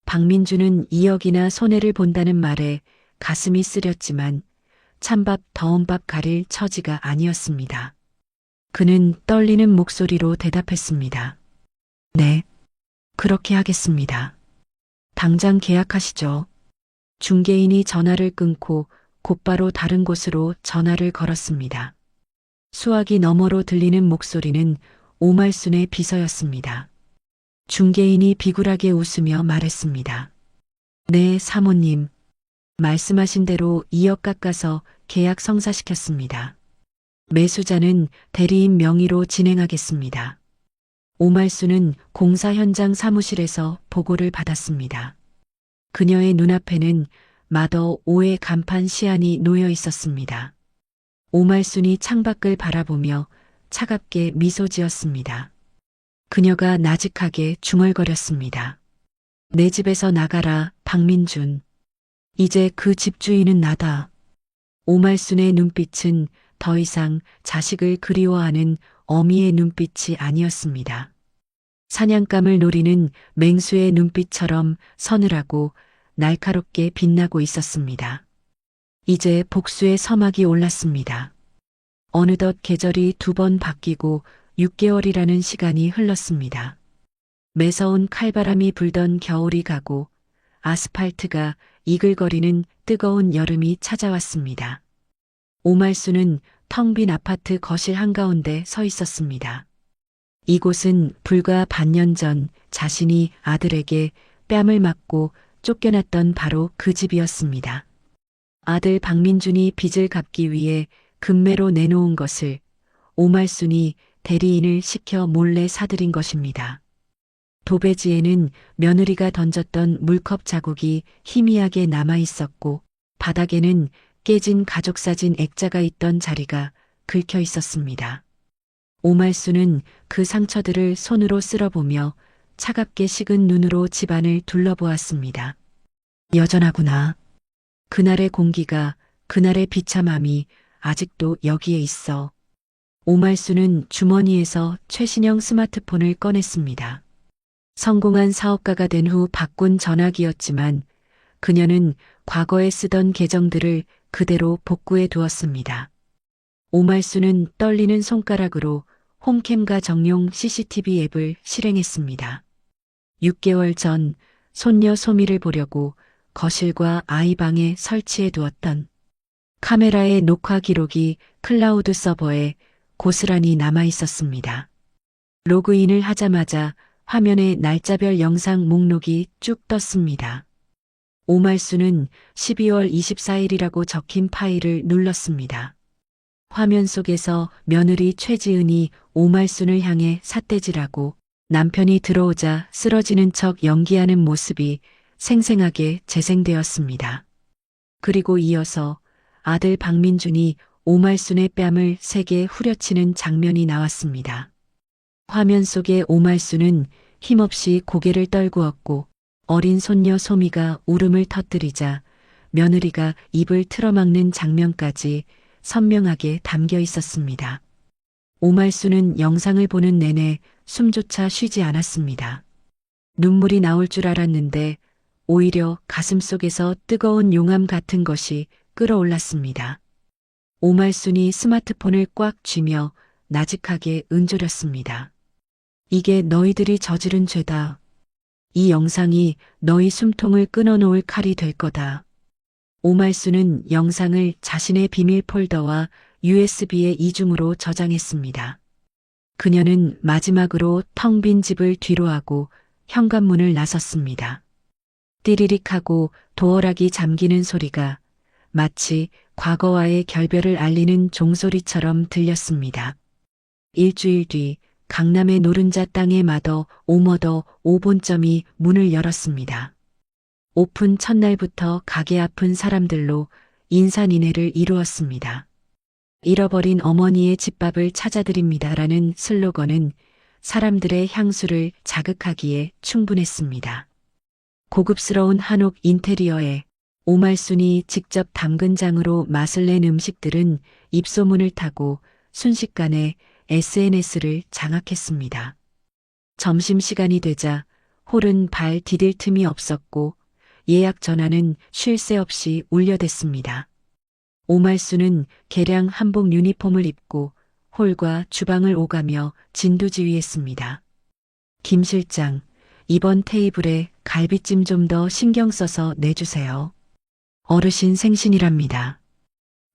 박민주는 2억이나 손해를 본다는 말에 가슴이 쓰렸지만 찬밥 더운 밥 가릴 처지가 아니었습니다. 그는 떨리는 목소리로 대답했습니다. 네, 그렇게 하겠습니다. 당장 계약하시죠. 중개인이 전화를 끊고 곧바로 다른 곳으로 전화를 걸었습니다. 수화기 너머로 들리는 목소리는 오말순의 비서였습니다. 중개인이 비굴하게 웃으며 말했습니다. 네, 사모님. 말씀하신 대로 2억 깎아서 계약 성사시켰습니다. 매수자는 대리인 명의로 진행하겠습니다. 오말순은 공사 현장 사무실에서 보고를 받았습니다. 그녀의 눈앞에는 마더 5의 간판 시안이 놓여 있었습니다. 오말순이 창밖을 바라보며 차갑게 미소 지었습니다. 그녀가 나직하게 중얼거렸습니다. 내 집에서 나가라, 박민준. 이제 그 집주인은 나다. 오말순의 눈빛은 더 이상 자식을 그리워하는 어미의 눈빛이 아니었습니다. 사냥감을 노리는 맹수의 눈빛처럼 서늘하고 날카롭게 빛나고 있었습니다. 이제 복수의 서막이 올랐습니다. 어느덧 계절이 2번 바뀌고 6개월이라는 시간이 흘렀습니다. 매서운 칼바람이 불던 겨울이 가고 아스팔트가 이글거리는 뜨거운 여름이 찾아왔습니다. 오말순은 텅 빈 아파트 거실 한가운데 서 있었습니다. 이곳은 불과 반년 전 자신이 아들에게 뺨을 맞고 쫓겨났던 바로 그 집이었습니다. 아들 박민준이 빚을 갚기 위해 금매로 내놓은 것을 오말순이 대리인을 시켜 몰래 사들인 것입니다. 도배지에는 며느리가 던졌던 물컵 자국이 희미하게 남아 있었고 바닥에는 깨진 가족사진 액자가 있던 자리가 긁혀 있었습니다. 오말순은 그 상처들을 손으로 쓸어보며 차갑게 식은 눈으로 집안을 둘러보았습니다. 여전하구나. 그날의 공기가, 그날의 비참함이 아직도 여기에 있어. 오말순은 주머니에서 최신형 스마트폰을 꺼냈습니다. 성공한 사업가가 된 후 바꾼 전화기였지만 그녀는 과거에 쓰던 계정들을 그대로 복구해 두었습니다. 오말순은 떨리는 손가락으로 홈캠과 정용 CCTV 앱을 실행했습니다. 6개월 전 손녀 소미를 보려고 거실과 아이 방에 설치해 두었던 카메라의 녹화 기록이 클라우드 서버에 고스란히 남아 있었습니다. 로그인을 하자마자 화면에 날짜별 영상 목록이 쭉 떴습니다. 오말순은 12월 24일이라고 적힌 파일을 눌렀습니다. 화면 속에서 며느리 최지은이 오말순을 향해 삿대질하고 남편이 들어오자 쓰러지는 척 연기하는 모습이 생생하게 재생되었습니다. 그리고 이어서 아들 박민준이 오말순의 뺨을 세게 후려치는 장면이 나왔습니다. 화면 속의 오말순은 힘없이 고개를 떨구었고 어린 손녀 소미가 울음을 터뜨리자 며느리가 입을 틀어막는 장면까지 선명하게 담겨 있었습니다. 오말순은 영상을 보는 내내 숨조차 쉬지 않았습니다. 눈물이 나올 줄 알았는데 오히려 가슴속에서 뜨거운 용암 같은 것이 끓어올랐습니다. 오말순이 스마트폰을 꽉 쥐며 나직하게 은조렸습니다. 이게 너희들이 저지른 죄다. 이 영상이 너희 숨통을 끊어놓을 칼이 될 거다. 오말순은 영상을 자신의 비밀 폴더와 USB에 이중으로 저장했습니다. 그녀는 마지막으로 텅 빈 집을 뒤로하고 현관문을 나섰습니다. 띠리릭 하고 도어락이 잠기는 소리가 마치 과거와의 결별을 알리는 종소리처럼 들렸습니다. 일주일 뒤 강남의 노른자 땅의 마더 오머더 5본점이 문을 열었습니다. 오픈 첫날부터 가게 앞은 사람들로 인산인해를 이루었습니다. 잃어버린 어머니의 집밥을 찾아드립니다라는 슬로건은 사람들의 향수를 자극하기에 충분했습니다. 고급스러운 한옥 인테리어에 오말순이 직접 담근 장으로 맛을 낸 음식들은 입소문을 타고 순식간에 SNS를 장악했습니다. 점심시간이 되자 홀은 발 디딜 틈이 없었고 예약 전화는 쉴 새 없이 울려댔습니다. 오말순은 개량 한복 유니폼을 입고 홀과 주방을 오가며 진두지휘했습니다. 김 실장, 이번 테이블에 갈비찜 좀 더 신경 써서 내주세요. 어르신 생신이랍니다.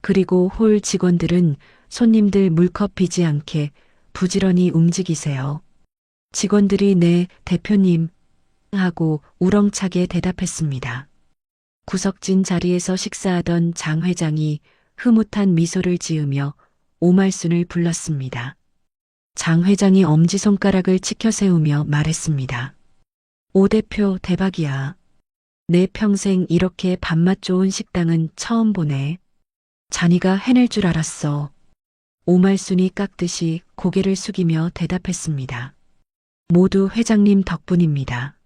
그리고 홀 직원들은 손님들 물컵 비지 않게 부지런히 움직이세요. 직원들이 네, 대표님 하고 우렁차게 대답했습니다. 구석진 자리에서 식사하던 장 회장이 흐뭇한 미소를 지으며 오말순을 불렀습니다. 장 회장이 엄지손가락을 치켜 세우며 말했습니다. 오 대표 대박이야. 내 평생 이렇게 밥맛 좋은 식당은 처음 보네. 자니가 해낼 줄 알았어. 오말순이 깎듯이 고개를 숙이며 대답했습니다. 모두 회장님 덕분입니다.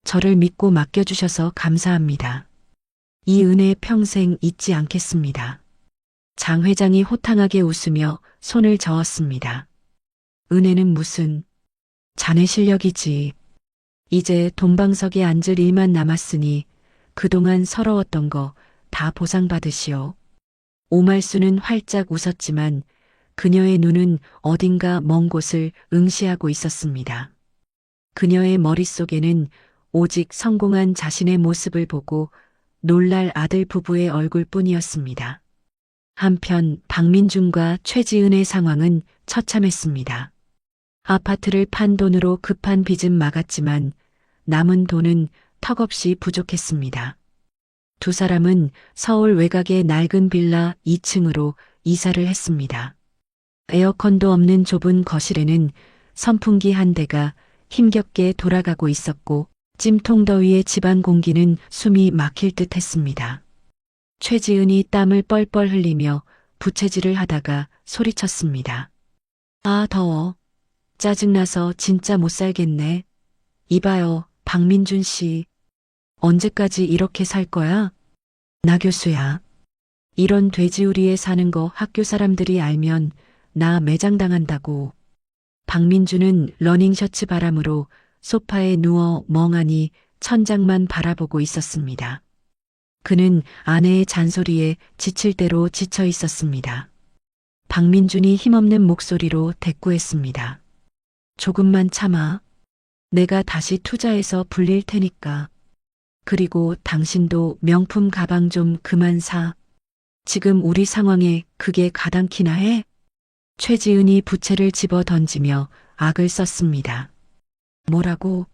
저를 믿고 맡겨주셔서 감사합니다. 이 은혜 평생 잊지 않겠습니다. 장 회장이 호탕하게 웃으며 손을 저었습니다. 은혜는 무슨, 자네 실력이지. 이제 돈방석에 앉을 일만 남았으니 그동안 서러웠던 거 다 보상받으시오. 오말순은 활짝 웃었지만 그녀의 눈은 어딘가 먼 곳을 응시하고 있었습니다. 그녀의 머릿속에는 오직 성공한 자신의 모습을 보고 놀랄 아들 부부의 얼굴뿐이었습니다. 한편 박민준과 최지은의 상황은 처참했습니다. 아파트를 판 돈으로 급한 빚은 막았지만 남은 돈은 턱없이 부족했습니다. 두 사람은 서울 외곽의 낡은 빌라 2층으로 이사를 했습니다. 에어컨도 없는 좁은 거실에는 선풍기 한 대가 힘겹게 돌아가고 있었고 찜통 더위에 집안 공기는 숨이 막힐 듯 했습니다. 최지은이 땀을 뻘뻘 흘리며 부채질을 하다가 소리쳤습니다. 아, 더워. 짜증나서 진짜 못 살겠네. 이봐요, 박민준 씨. 언제까지 이렇게 살 거야? 나 교수야. 이런 돼지우리에 사는 거 학교 사람들이 알면 나 매장당한다고. 박민준은 러닝셔츠 바람으로 소파에 누워 멍하니 천장만 바라보고 있었습니다. 그는 아내의 잔소리에 지칠 대로 지쳐 있었습니다. 박민준이 힘없는 목소리로 대꾸했습니다. 조금만 참아. 내가 다시 투자해서 불릴 테니까. 그리고 당신도 명품 가방 좀 그만 사. 지금 우리 상황에 그게 가당키나 해? 최지은이 부채를 집어 던지며 악을 썼습니다. 뭐라고?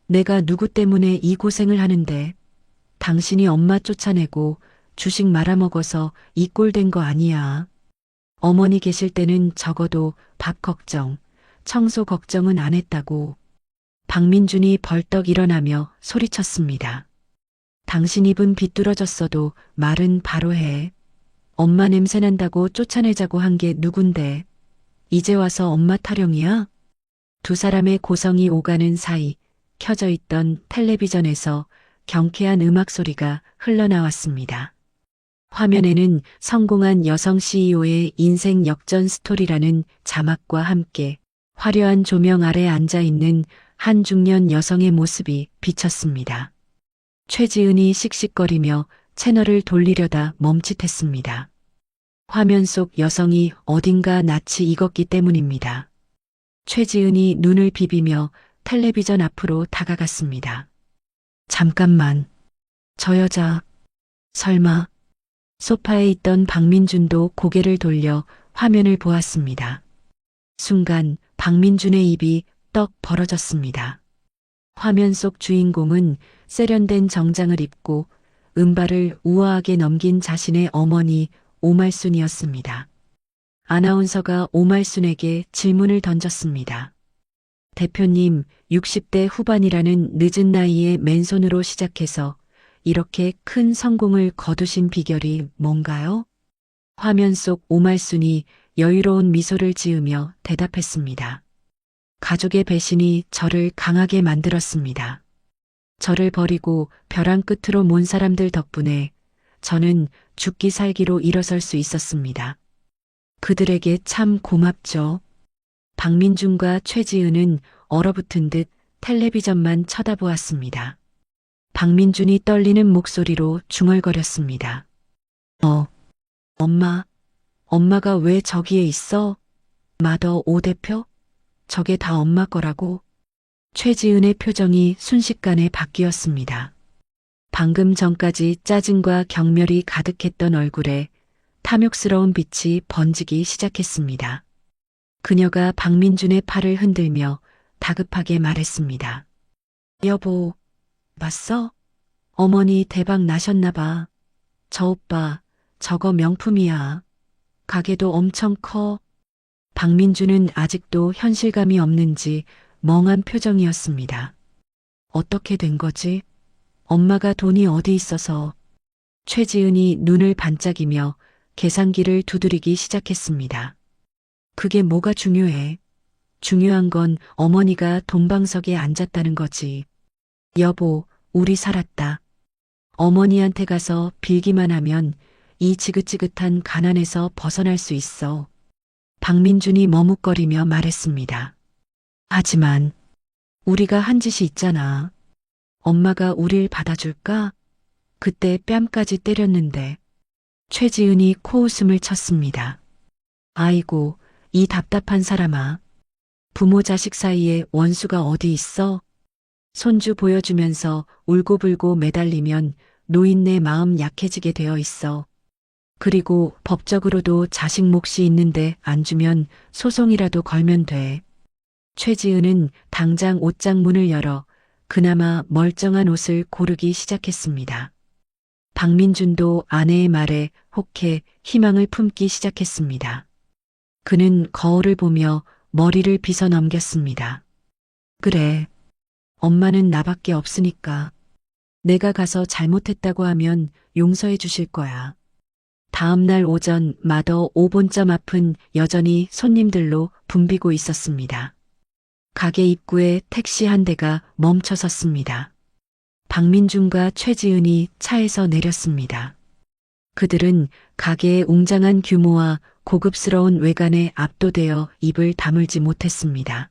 내가 누구 때문에 이 고생을 하는데 당신이 엄마 쫓아내고 주식 말아먹어서 이 꼴 된 거 아니야. 어머니 계실 때는 적어도 밥 걱정, 청소 걱정은 안 했다고. 박민준이 벌떡 일어나며 소리쳤습니다. 당신 입은 비뚤어졌어도 말은 바로 해. 엄마 냄새 난다고 쫓아내자고 한 게 누군데. 이제 와서 엄마 타령이야? 두 사람의 고성이 오가는 사이 켜져 있던 텔레비전에서 경쾌한 음악 소리가 흘러나왔습니다. 화면에는 성공한 여성 CEO의 인생 역전 스토리라는 자막과 함께 화려한 조명 아래 앉아 있는 한 중년 여성의 모습이 비쳤습니다. 최지은이 씩씩거리며 채널을 돌리려다 멈칫했습니다. 화면 속 여성이 어딘가 낯이 익었기 때문입니다. 최지은이 눈을 비비며 텔레비전 앞으로 다가갔습니다. 잠깐만. 저 여자, 설마. 소파에 있던 박민준도 고개를 돌려 화면을 보았습니다. 순간 박민준의 입이 떡 벌어졌습니다. 화면 속 주인공은 세련된 정장을 입고 은발을 우아하게 넘긴 자신의 어머니 오말순이었습니다. 아나운서가 오말순에게 질문을 던졌습니다. 대표님, 60대 후반이라는 늦은 나이에 맨손으로 시작해서 이렇게 큰 성공을 거두신 비결이 뭔가요? 화면 속 오말순이 여유로운 미소를 지으며 대답했습니다. 가족의 배신이 저를 강하게 만들었습니다. 저를 버리고 벼랑 끝으로 몬 사람들 덕분에 저는 죽기 살기로 일어설 수 있었습니다. 그들에게 참 고맙죠. 박민준과 최지은은 얼어붙은 듯 텔레비전만 쳐다보았습니다. 박민준이 떨리는 목소리로 중얼거렸습니다. 엄마가 왜 저기에 있어? 마더 오 대표? 저게 다 엄마 거라고? 최지은의 표정이 순식간에 바뀌었습니다. 방금 전까지 짜증과 경멸이 가득했던 얼굴에 탐욕스러운 빛이 번지기 시작했습니다. 그녀가 박민준의 팔을 흔들며 다급하게 말했습니다. 여보, 봤어? 어머니 대박 나셨나 봐. 저 오빠, 저거 명품이야. 가게도 엄청 커. 박민준은 아직도 현실감이 없는지 멍한 표정이었습니다. 어떻게 된 거지? 엄마가 돈이 어디 있어서. 최지은이 눈을 반짝이며 계산기를 두드리기 시작했습니다. 그게 뭐가 중요해? 중요한 건 어머니가 돈방석에 앉았다는 거지. 여보, 우리 살았다. 어머니한테 가서 빌기만 하면 이 지긋지긋한 가난에서 벗어날 수 있어. 박민준이 머뭇거리며 말했습니다. 하지만 우리가 한 짓이 있잖아. 엄마가 우릴 받아줄까? 그때 뺨까지 때렸는데. 최지은이 코웃음을 쳤습니다. 아이고, 이 답답한 사람아. 부모 자식 사이에 원수가 어디 있어? 손주 보여주면서 울고불고 매달리면 노인네 마음 약해지게 되어 있어. 그리고 법적으로도 자식 몫이 있는데 안 주면 소송이라도 걸면 돼. 최지은은 당장 옷장 문을 열어 그나마 멀쩡한 옷을 고르기 시작했습니다. 박민준도 아내의 말에 혹해 희망을 품기 시작했습니다. 그는 거울을 보며 머리를 빗어 넘겼습니다. 그래. 엄마는 나밖에 없으니까. 내가 가서 잘못했다고 하면 용서해 주실 거야. 다음 날 오전 마더 5분점 앞은 여전히 손님들로 붐비고 있었습니다. 가게 입구에 택시 한 대가 멈춰 섰습니다. 박민준과 최지은이 차에서 내렸습니다. 그들은 가게의 웅장한 규모와 고급스러운 외관에 압도되어 입을 다물지 못했습니다.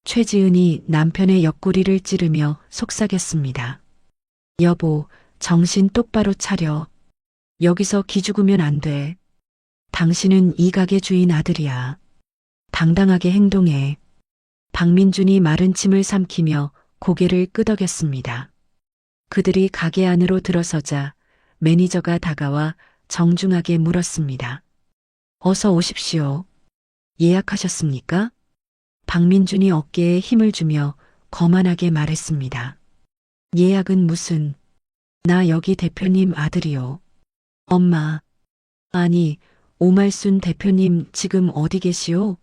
최지은이 남편의 옆구리를 찌르며 속삭였습니다. 여보, 정신 똑바로 차려. 여기서 기죽으면 안 돼. 당신은 이 가게 주인 아들이야. 당당하게 행동해. 박민준이 마른 침을 삼키며 고개를 끄덕였습니다. 그들이 가게 안으로 들어서자 매니저가 다가와 정중하게 물었습니다. 어서 오십시오. 예약하셨습니까? 박민준이 어깨에 힘을 주며 거만하게 말했습니다. 예약은 무슨? 나 여기 대표님 아들이요. 엄마. 아니, 오말순 대표님 지금 어디 계시오?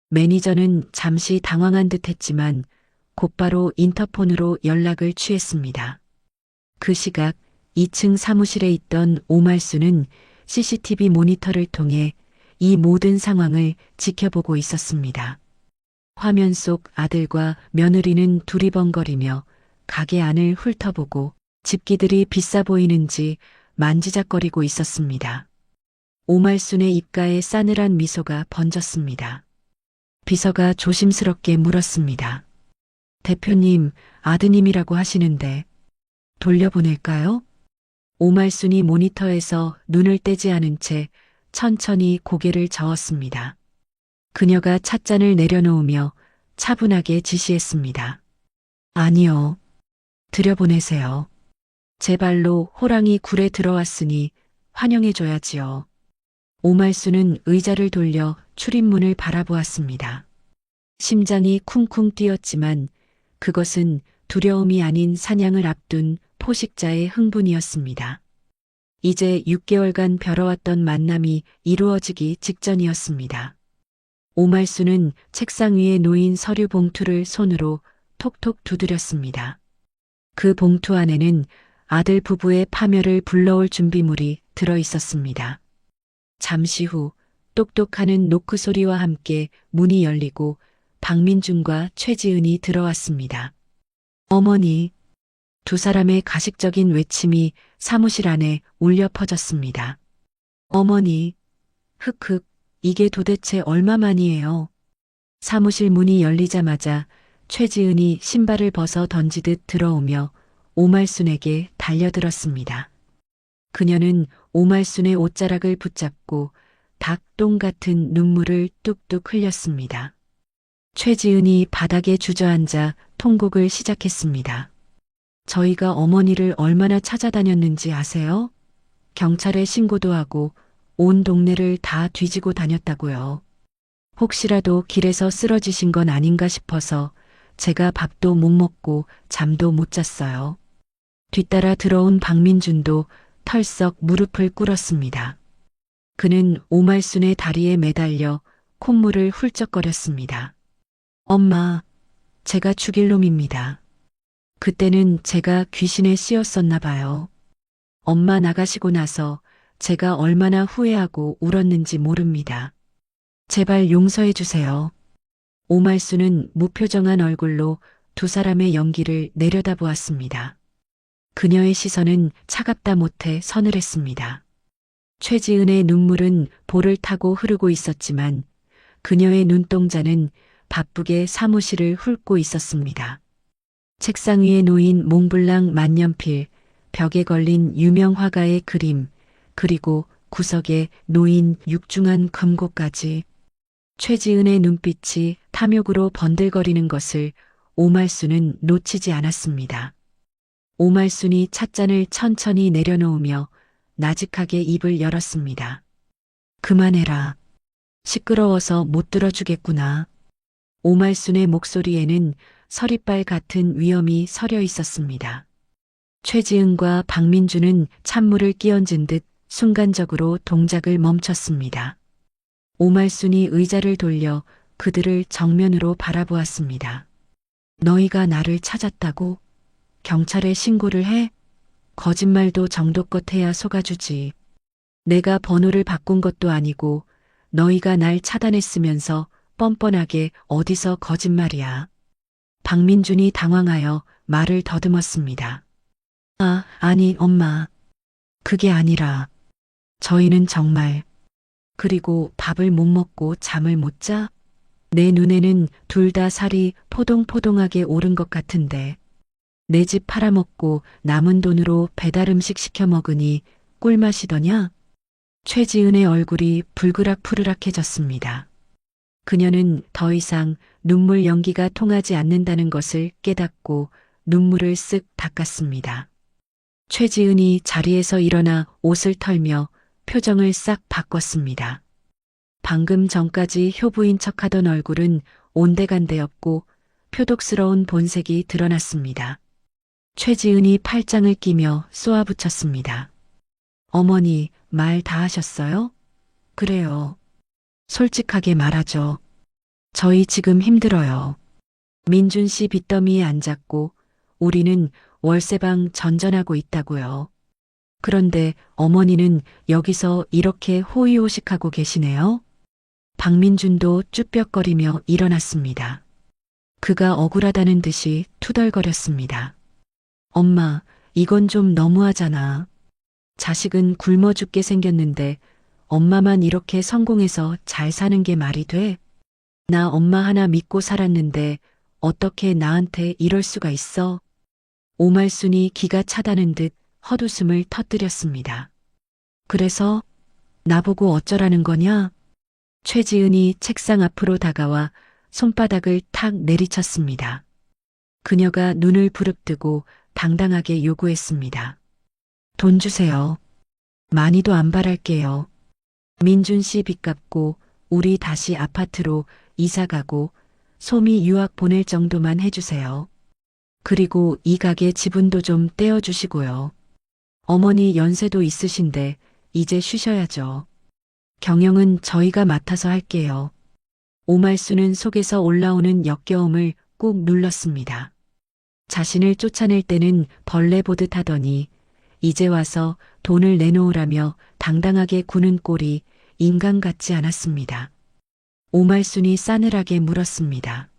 매니저는 잠시 당황한 듯 했지만 곧바로 인터폰으로 연락을 취했습니다. 그 시각 2층 사무실에 있던 오말순은 CCTV 모니터를 통해 이 모든 상황을 지켜보고 있었습니다. 화면 속 아들과 며느리는 두리번거리며 가게 안을 훑어보고 집기들이 비싸 보이는지 만지작거리고 있었습니다. 오말순의 입가에 싸늘한 미소가 번졌습니다. 비서가 조심스럽게 물었습니다. 대표님, 아드님이라고 하시는데 돌려보낼까요? 오말순이 모니터에서 눈을 떼지 않은 채 천천히 고개를 저었습니다. 그녀가 찻잔을 내려놓으며 차분하게 지시했습니다. 아니요. 들여보내세요. 제 발로 호랑이 굴에 들어왔으니 환영해줘야지요. 오말순은 의자를 돌려 출입문을 바라보았습니다. 심장이 쿵쿵 뛰었지만 그것은 두려움이 아닌 사냥을 앞둔 포식자의 흥분이었습니다. 이제 6개월간 벼러왔던 만남이 이루어지기 직전이었습니다. 오말순은 책상 위에 놓인 서류 봉투를 손으로 톡톡 두드렸습니다. 그 봉투 안에는 아들 부부의 파멸을 불러올 준비물이 들어 있었습니다. 잠시 후 똑똑하는 노크 소리와 함께 문이 열리고 박민준과 최지은이 들어왔습니다. 어머니, 두 사람의 가식적인 외침이 사무실 안에 울려 퍼졌습니다. 어머니, 흑흑, 이게 도대체 얼마만이에요? 사무실 문이 열리자마자 최지은이 신발을 벗어 던지듯 들어오며 오말순에게 달려들었습니다. 그녀는 오말순의 옷자락을 붙잡고 닭똥 같은 눈물을 뚝뚝 흘렸습니다. 최지은이 바닥에 주저앉아 통곡을 시작했습니다. 저희가 어머니를 얼마나 찾아다녔는지 아세요? 경찰에 신고도 하고 온 동네를 다 뒤지고 다녔다고요. 혹시라도 길에서 쓰러지신 건 아닌가 싶어서 제가 밥도 못 먹고 잠도 못 잤어요. 뒤따라 들어온 박민준도 털썩 무릎을 꿇었습니다. 그는 오말순의 다리에 매달려 콧물을 훌쩍거렸습니다. 엄마, 제가 죽일 놈입니다. 그때는 제가 귀신에 씌었었나 봐요. 엄마 나가시고 나서 제가 얼마나 후회하고 울었는지 모릅니다. 제발 용서해 주세요. 오말순은 무표정한 얼굴로 두 사람의 연기를 내려다보았습니다. 그녀의 시선은 차갑다 못해 서늘했습니다. 최지은의 눈물은 볼을 타고 흐르고 있었지만 그녀의 눈동자는 바쁘게 사무실을 훑고 있었습니다. 책상 위에 놓인 몽블랑 만년필, 벽에 걸린 유명 화가의 그림, 그리고 구석에 놓인 육중한 금고까지. 최지은의 눈빛이 탐욕으로 번들거리는 것을 오말순은 놓치지 않았습니다. 오말순이 찻잔을 천천히 내려놓으며 나직하게 입을 열었습니다. 그만해라. 시끄러워서 못 들어주겠구나. 오말순의 목소리에는 서리빨 같은 위험이 서려 있었습니다. 최지은과 박민주는 찬물을 끼얹은 듯 순간적으로 동작을 멈췄습니다. 오말순이 의자를 돌려 그들을 정면으로 바라보았습니다. 너희가 나를 찾았다고? 경찰에 신고를 해? 거짓말도 정도껏 해야 속아주지. 내가 번호를 바꾼 것도 아니고 너희가 날 차단했으면서 뻔뻔하게 어디서 거짓말이야. 박민준이 당황하여 말을 더듬었습니다. 아니 엄마. 그게 아니라 저희는 정말 그리고 밥을 못 먹고 잠을 못 자? 내 눈에는 둘 다 살이 포동포동하게 오른 것 같은데 내 집 팔아먹고 남은 돈으로 배달 음식 시켜 먹으니 꿀맛이더냐? 최지은의 얼굴이 불그락푸르락해졌습니다. 그녀는 더 이상 눈물 연기가 통하지 않는다는 것을 깨닫고 눈물을 쓱 닦았습니다. 최지은이 자리에서 일어나 옷을 털며 표정을 싹 바꿨습니다. 방금 전까지 효부인 척하던 얼굴은 온데간데없고 표독스러운 본색이 드러났습니다. 최지은이 팔짱을 끼며 쏘아붙였습니다. 어머니, 말 다 하셨어요? 그래요. 솔직하게 말하죠. 저희 지금 힘들어요. 민준 씨 빚더미에 앉았고 우리는 월세방 전전하고 있다고요. 그런데 어머니는 여기서 이렇게 호의호식하고 계시네요. 박민준도 쭈뼛거리며 일어났습니다. 그가 억울하다는 듯이 투덜거렸습니다. 엄마, 이건 좀 너무하잖아. 자식은 굶어 죽게 생겼는데 엄마만 이렇게 성공해서 잘 사는 게 말이 돼? 나 엄마 하나 믿고 살았는데 어떻게 나한테 이럴 수가 있어? 오말순이 기가 차다는 듯 헛웃음을 터뜨렸습니다. 그래서 나보고 어쩌라는 거냐? 최지은이 책상 앞으로 다가와 손바닥을 탁 내리쳤습니다. 그녀가 눈을 부릅뜨고 당당하게 요구했습니다. 돈 주세요. 많이도 안 바랄게요. 민준 씨 빚 갚고 우리 다시 아파트로 이사 가고 소미 유학 보낼 정도만 해주세요. 그리고 이 가게 지분도 좀 떼어주시고요. 어머니 연세도 있으신데 이제 쉬셔야죠. 경영은 저희가 맡아서 할게요. 오말수는 속에서 올라오는 역겨움을 꾹 눌렀습니다. 자신을 쫓아낼 때는 벌레 보듯 하더니 이제 와서 돈을 내놓으라며 당당하게 구는 꼴이 인간 같지 않았습니다. 오말순이 싸늘하게 물었습니다.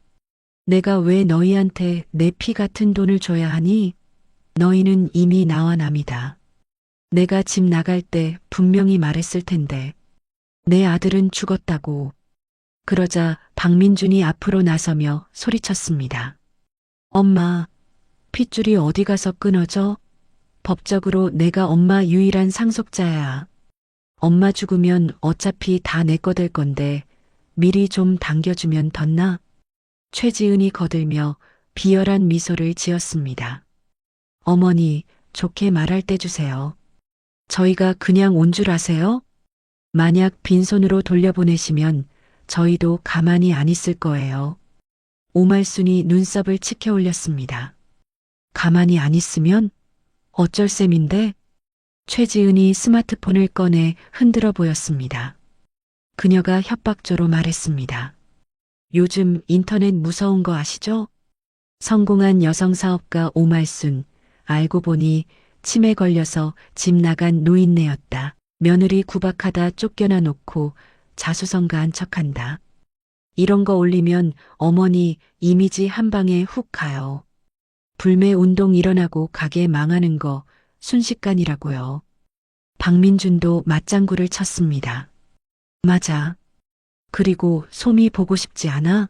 내가 왜 너희한테 내 피 같은 돈을 줘야 하니? 너희는 이미 나와 남이다. 내가 집 나갈 때 분명히 말했을 텐데. 내 아들은 죽었다고. 그러자 박민준이 앞으로 나서며 소리쳤습니다. 엄마, 핏줄이 어디 가서 끊어져? 법적으로 내가 엄마 유일한 상속자야. 엄마 죽으면 어차피 다 내 거 될 건데 미리 좀 당겨주면 덧나? 최지은이 거들며 비열한 미소를 지었습니다. 어머니, 좋게 말할 때 주세요. 저희가 그냥 온 줄 아세요? 만약 빈손으로 돌려보내시면 저희도 가만히 안 있을 거예요. 오말순이 눈썹을 치켜 올렸습니다. 가만히 안 있으면? 어쩔 셈인데? 최지은이 스마트폰을 꺼내 흔들어 보였습니다. 그녀가 협박조로 말했습니다. 요즘 인터넷 무서운 거 아시죠? 성공한 여성 사업가 오말순, 알고 보니 치매 걸려서 집 나간 노인네였다. 며느리 구박하다 쫓겨나 놓고 자수성가한 척한다. 이런 거 올리면 어머니 이미지 한 방에 훅 가요. 불매 운동 일어나고 가게 망하는 거 순식간이라고요. 박민준도 맞장구를 쳤습니다. 맞아. 그리고 소미 보고 싶지 않아?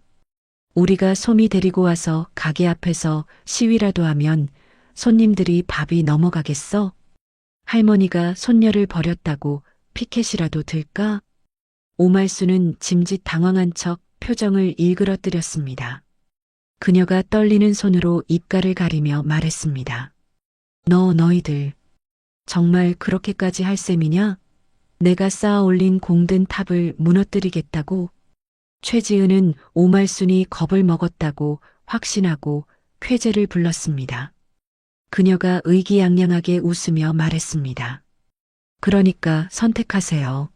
우리가 소미 데리고 와서 가게 앞에서 시위라도 하면 손님들이 밥이 넘어가겠어? 할머니가 손녀를 버렸다고 피켓이라도 들까? 오말수는 짐짓 당황한 척 표정을 일그러뜨렸습니다. 그녀가 떨리는 손으로 입가를 가리며 말했습니다. 너희들 정말 그렇게까지 할 셈이냐? 내가 쌓아 올린 공든 탑을 무너뜨리겠다고? 최지은은 오말순이 겁을 먹었다고 확신하고 쾌재를 불렀습니다. 그녀가 의기양양하게 웃으며 말했습니다. 그러니까 선택하세요.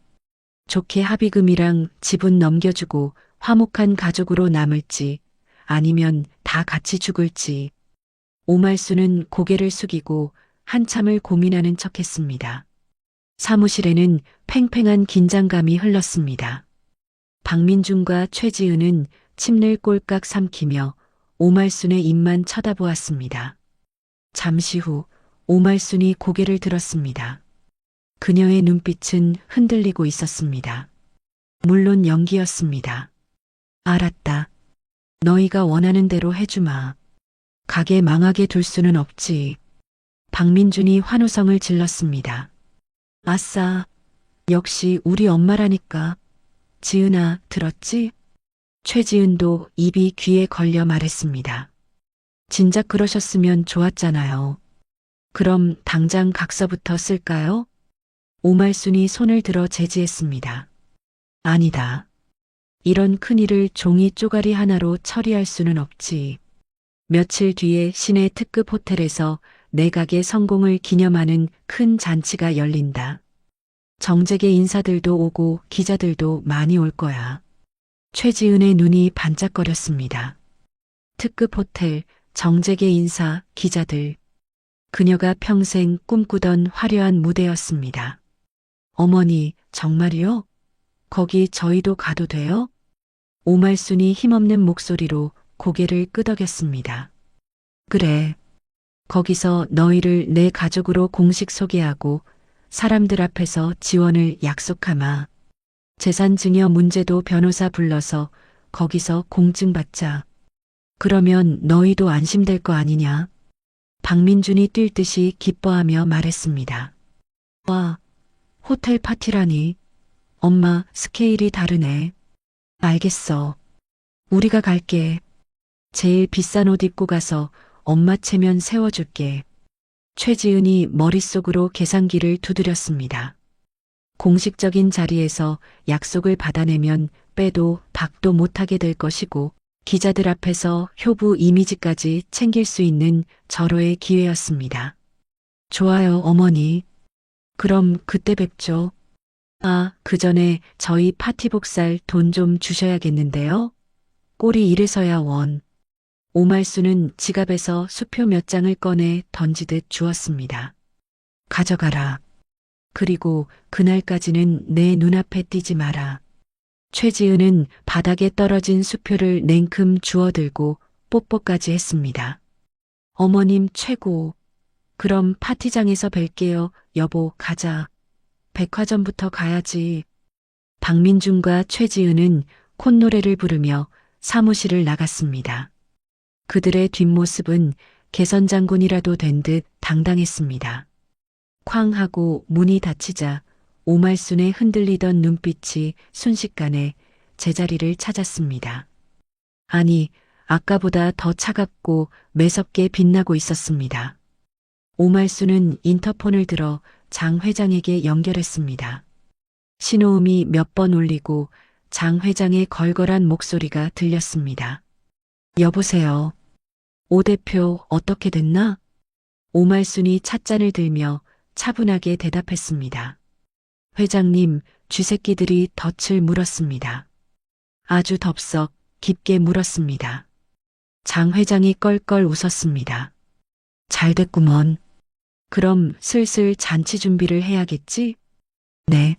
좋게 합의금이랑 집은 넘겨주고 화목한 가족으로 남을지 아니면 다 같이 죽을지. 오말수는 고개를 숙이고 한참을 고민하는 척했습니다. 사무실에는 팽팽한 긴장감이 흘렀습니다. 박민준과 최지은은 침을 꼴깍 삼키며 오말순의 입만 쳐다보았습니다. 잠시 후 오말순이 고개를 들었습니다. 그녀의 눈빛은 흔들리고 있었습니다. 물론 연기였습니다. 알았다. 너희가 원하는 대로 해주마. 가게 망하게 둘 수는 없지. 박민준이 환호성을 질렀습니다. 아싸. 역시 우리 엄마라니까. 지은아, 들었지? 최지은도 입이 귀에 걸려 말했습니다. 진작 그러셨으면 좋았잖아요. 그럼 당장 각서부터 쓸까요? 오말순이 손을 들어 제지했습니다. 아니다. 이런 큰일을 종이 쪼가리 하나로 처리할 수는 없지. 며칠 뒤에 시내 특급 호텔에서 내 가게 성공을 기념하는 큰 잔치가 열린다. 정재계 인사들도 오고 기자들도 많이 올 거야. 최지은의 눈이 반짝거렸습니다. 특급 호텔, 정재계 인사, 기자들. 그녀가 평생 꿈꾸던 화려한 무대였습니다. 어머니, 정말이요? 거기 저희도 가도 돼요? 오말순이 힘없는 목소리로 고개를 끄덕였습니다. 그래. 거기서 너희를 내 가족으로 공식 소개하고 사람들 앞에서 지원을 약속하마. 재산증여 문제도 변호사 불러서 거기서 공증받자. 그러면 너희도 안심될 거 아니냐? 박민준이 뛸 듯이 기뻐하며 말했습니다. 와, 호텔 파티라니. 엄마, 스케일이 다르네. 알겠어. 우리가 갈게. 제일 비싼 옷 입고 가서 엄마 체면 세워줄게. 최지은이 머릿속으로 계산기를 두드렸습니다. 공식적인 자리에서 약속을 받아내면 빼도 박도 못하게 될 것이고 기자들 앞에서 효부 이미지까지 챙길 수 있는 절호의 기회였습니다. 좋아요, 어머니. 그럼 그때 뵙죠. 아, 그 전에 저희 파티복 살 돈 좀 주셔야겠는데요. 꼴이 이래서야 원. 오말수는 지갑에서 수표 몇 장을 꺼내 던지듯 주었습니다. 가져가라. 그리고 그날까지는 내 눈앞에 띄지 마라. 최지은은 바닥에 떨어진 수표를 냉큼 주워들고 뽀뽀까지 했습니다. 어머님 최고. 그럼 파티장에서 뵐게요. 여보, 가자. 백화점부터 가야지. 박민준과 최지은은 콧노래를 부르며 사무실을 나갔습니다. 그들의 뒷모습은 개선장군이라도 된 듯 당당했습니다. 쾅 하고 문이 닫히자 오말순의 흔들리던 눈빛이 순식간에 제자리를 찾았습니다. 아니, 아까보다 더 차갑고 매섭게 빛나고 있었습니다. 오말순은 인터폰을 들어 장 회장에게 연결했습니다. 신호음이 몇 번 울리고 장 회장의 걸걸한 목소리가 들렸습니다. 여보세요. 오 대표 어떻게 됐나? 오말순이 찻잔을 들며 차분하게 대답했습니다. 회장님, 쥐새끼들이 덫을 물었습니다. 아주 덥석 깊게 물었습니다. 장 회장이 껄껄 웃었습니다. 잘 됐구먼. 그럼 슬슬 잔치 준비를 해야겠지? 네.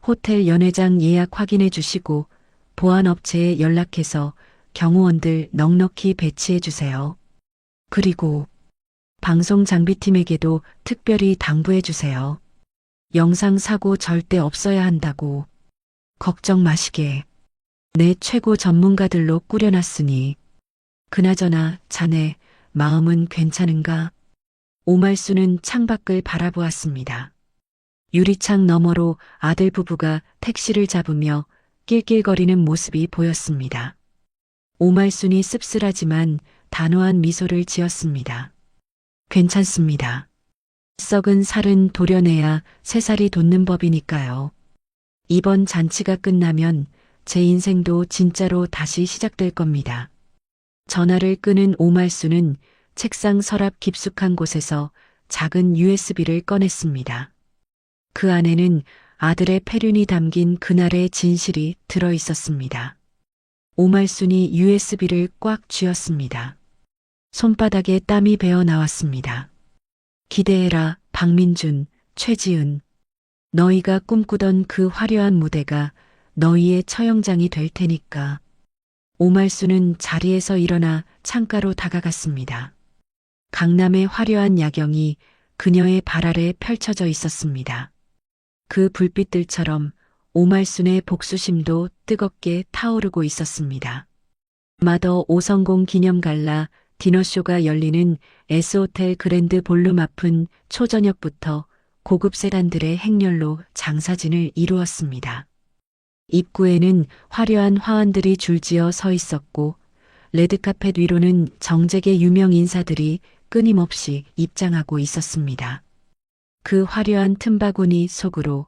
호텔 연회장 예약 확인해 주시고 보안업체에 연락해서 경호원들 넉넉히 배치해 주세요. 그리고 방송 장비팀에게도 특별히 당부해 주세요. 영상 사고 절대 없어야 한다고. 걱정 마시게. 내 최고 전문가들로 꾸려놨으니. 그나저나 자네 마음은 괜찮은가? 오말수는 창밖을 바라보았습니다. 유리창 너머로 아들 부부가 택시를 잡으며 낄낄거리는 모습이 보였습니다. 오말순이 씁쓸하지만 단호한 미소를 지었습니다. 괜찮습니다. 썩은 살은 도려내야 새살이 돋는 법이니까요. 이번 잔치가 끝나면 제 인생도 진짜로 다시 시작될 겁니다. 전화를 끄는 오말수는 책상 서랍 깊숙한 곳에서 작은 USB를 꺼냈습니다. 그 안에는 아들의 폐륜이 담긴 그날의 진실이 들어 있었습니다. 오말순이 USB를 꽉 쥐었습니다. 손바닥에 땀이 배어 나왔습니다. 기대해라, 박민준, 최지은. 너희가 꿈꾸던 그 화려한 무대가 너희의 처형장이 될 테니까. 오말수는 자리에서 일어나 창가로 다가갔습니다. 강남의 화려한 야경이 그녀의 발 아래 펼쳐져 있었습니다. 그 불빛들처럼 오말순의 복수심도 뜨겁게 타오르고 있었습니다. 마더 5성공 기념 갈라 디너쇼가 열리는 S호텔 그랜드 볼룸 앞은 초저녁부터 고급 세단들의 행렬로 장사진을 이루었습니다. 입구에는 화려한 화환들이 줄지어 서 있었고 레드카펫 위로는 정재계 유명 인사들이 끊임없이 입장하고 있었습니다. 그 화려한 틈바구니 속으로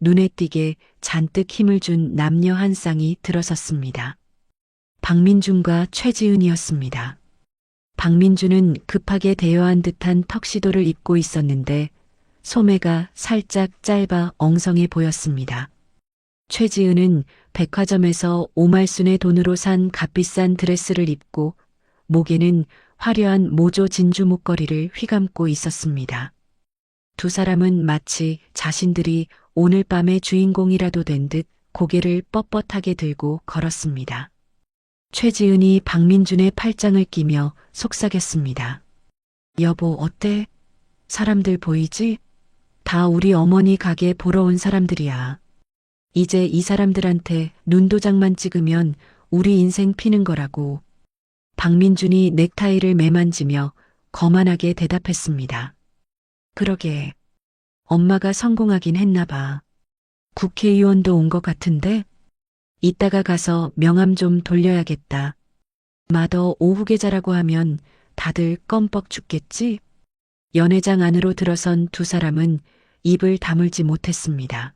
눈에 띄게 잔뜩 힘을 준 남녀 한 쌍이 들어섰습니다. 박민준과 최지은이었습니다. 박민준은 급하게 대여한 듯한 턱시도를 입고 있었는데 소매가 살짝 짧아 엉성해 보였습니다. 최지은은 백화점에서 오말순의 돈으로 산 값비싼 드레스를 입고 목에는 화려한 모조 진주 목걸이를 휘감고 있었습니다. 두 사람은 마치 자신들이 오늘 밤의 주인공이라도 된 듯 고개를 뻣뻣하게 들고 걸었습니다. 최지은이 박민준의 팔짱을 끼며 속삭였습니다. 여보, 어때? 사람들 보이지? 다 우리 어머니 가게 보러 온 사람들이야. 이제 이 사람들한테 눈도장만 찍으면 우리 인생 피는 거라고. 박민준이 넥타이를 매만지며 거만하게 대답했습니다. 그러게. 엄마가 성공하긴 했나 봐. 국회의원도 온 것 같은데? 이따가 가서 명함 좀 돌려야겠다. 마더 오후 계좌라고 하면 다들 껌뻑 죽겠지? 연회장 안으로 들어선 두 사람은 입을 다물지 못했습니다.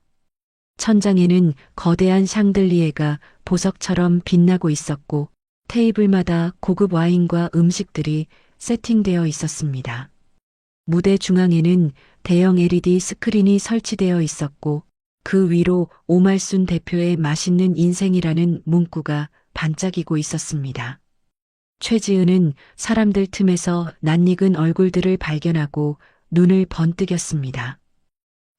천장에는 거대한 샹들리에가 보석처럼 빛나고 있었고 테이블마다 고급 와인과 음식들이 세팅되어 있었습니다. 무대 중앙에는 대형 LED 스크린이 설치되어 있었고 그 위로 오말순 대표의 맛있는 인생이라는 문구가 반짝이고 있었습니다. 최지은은 사람들 틈에서 낯익은 얼굴들을 발견하고 눈을 번뜩였습니다.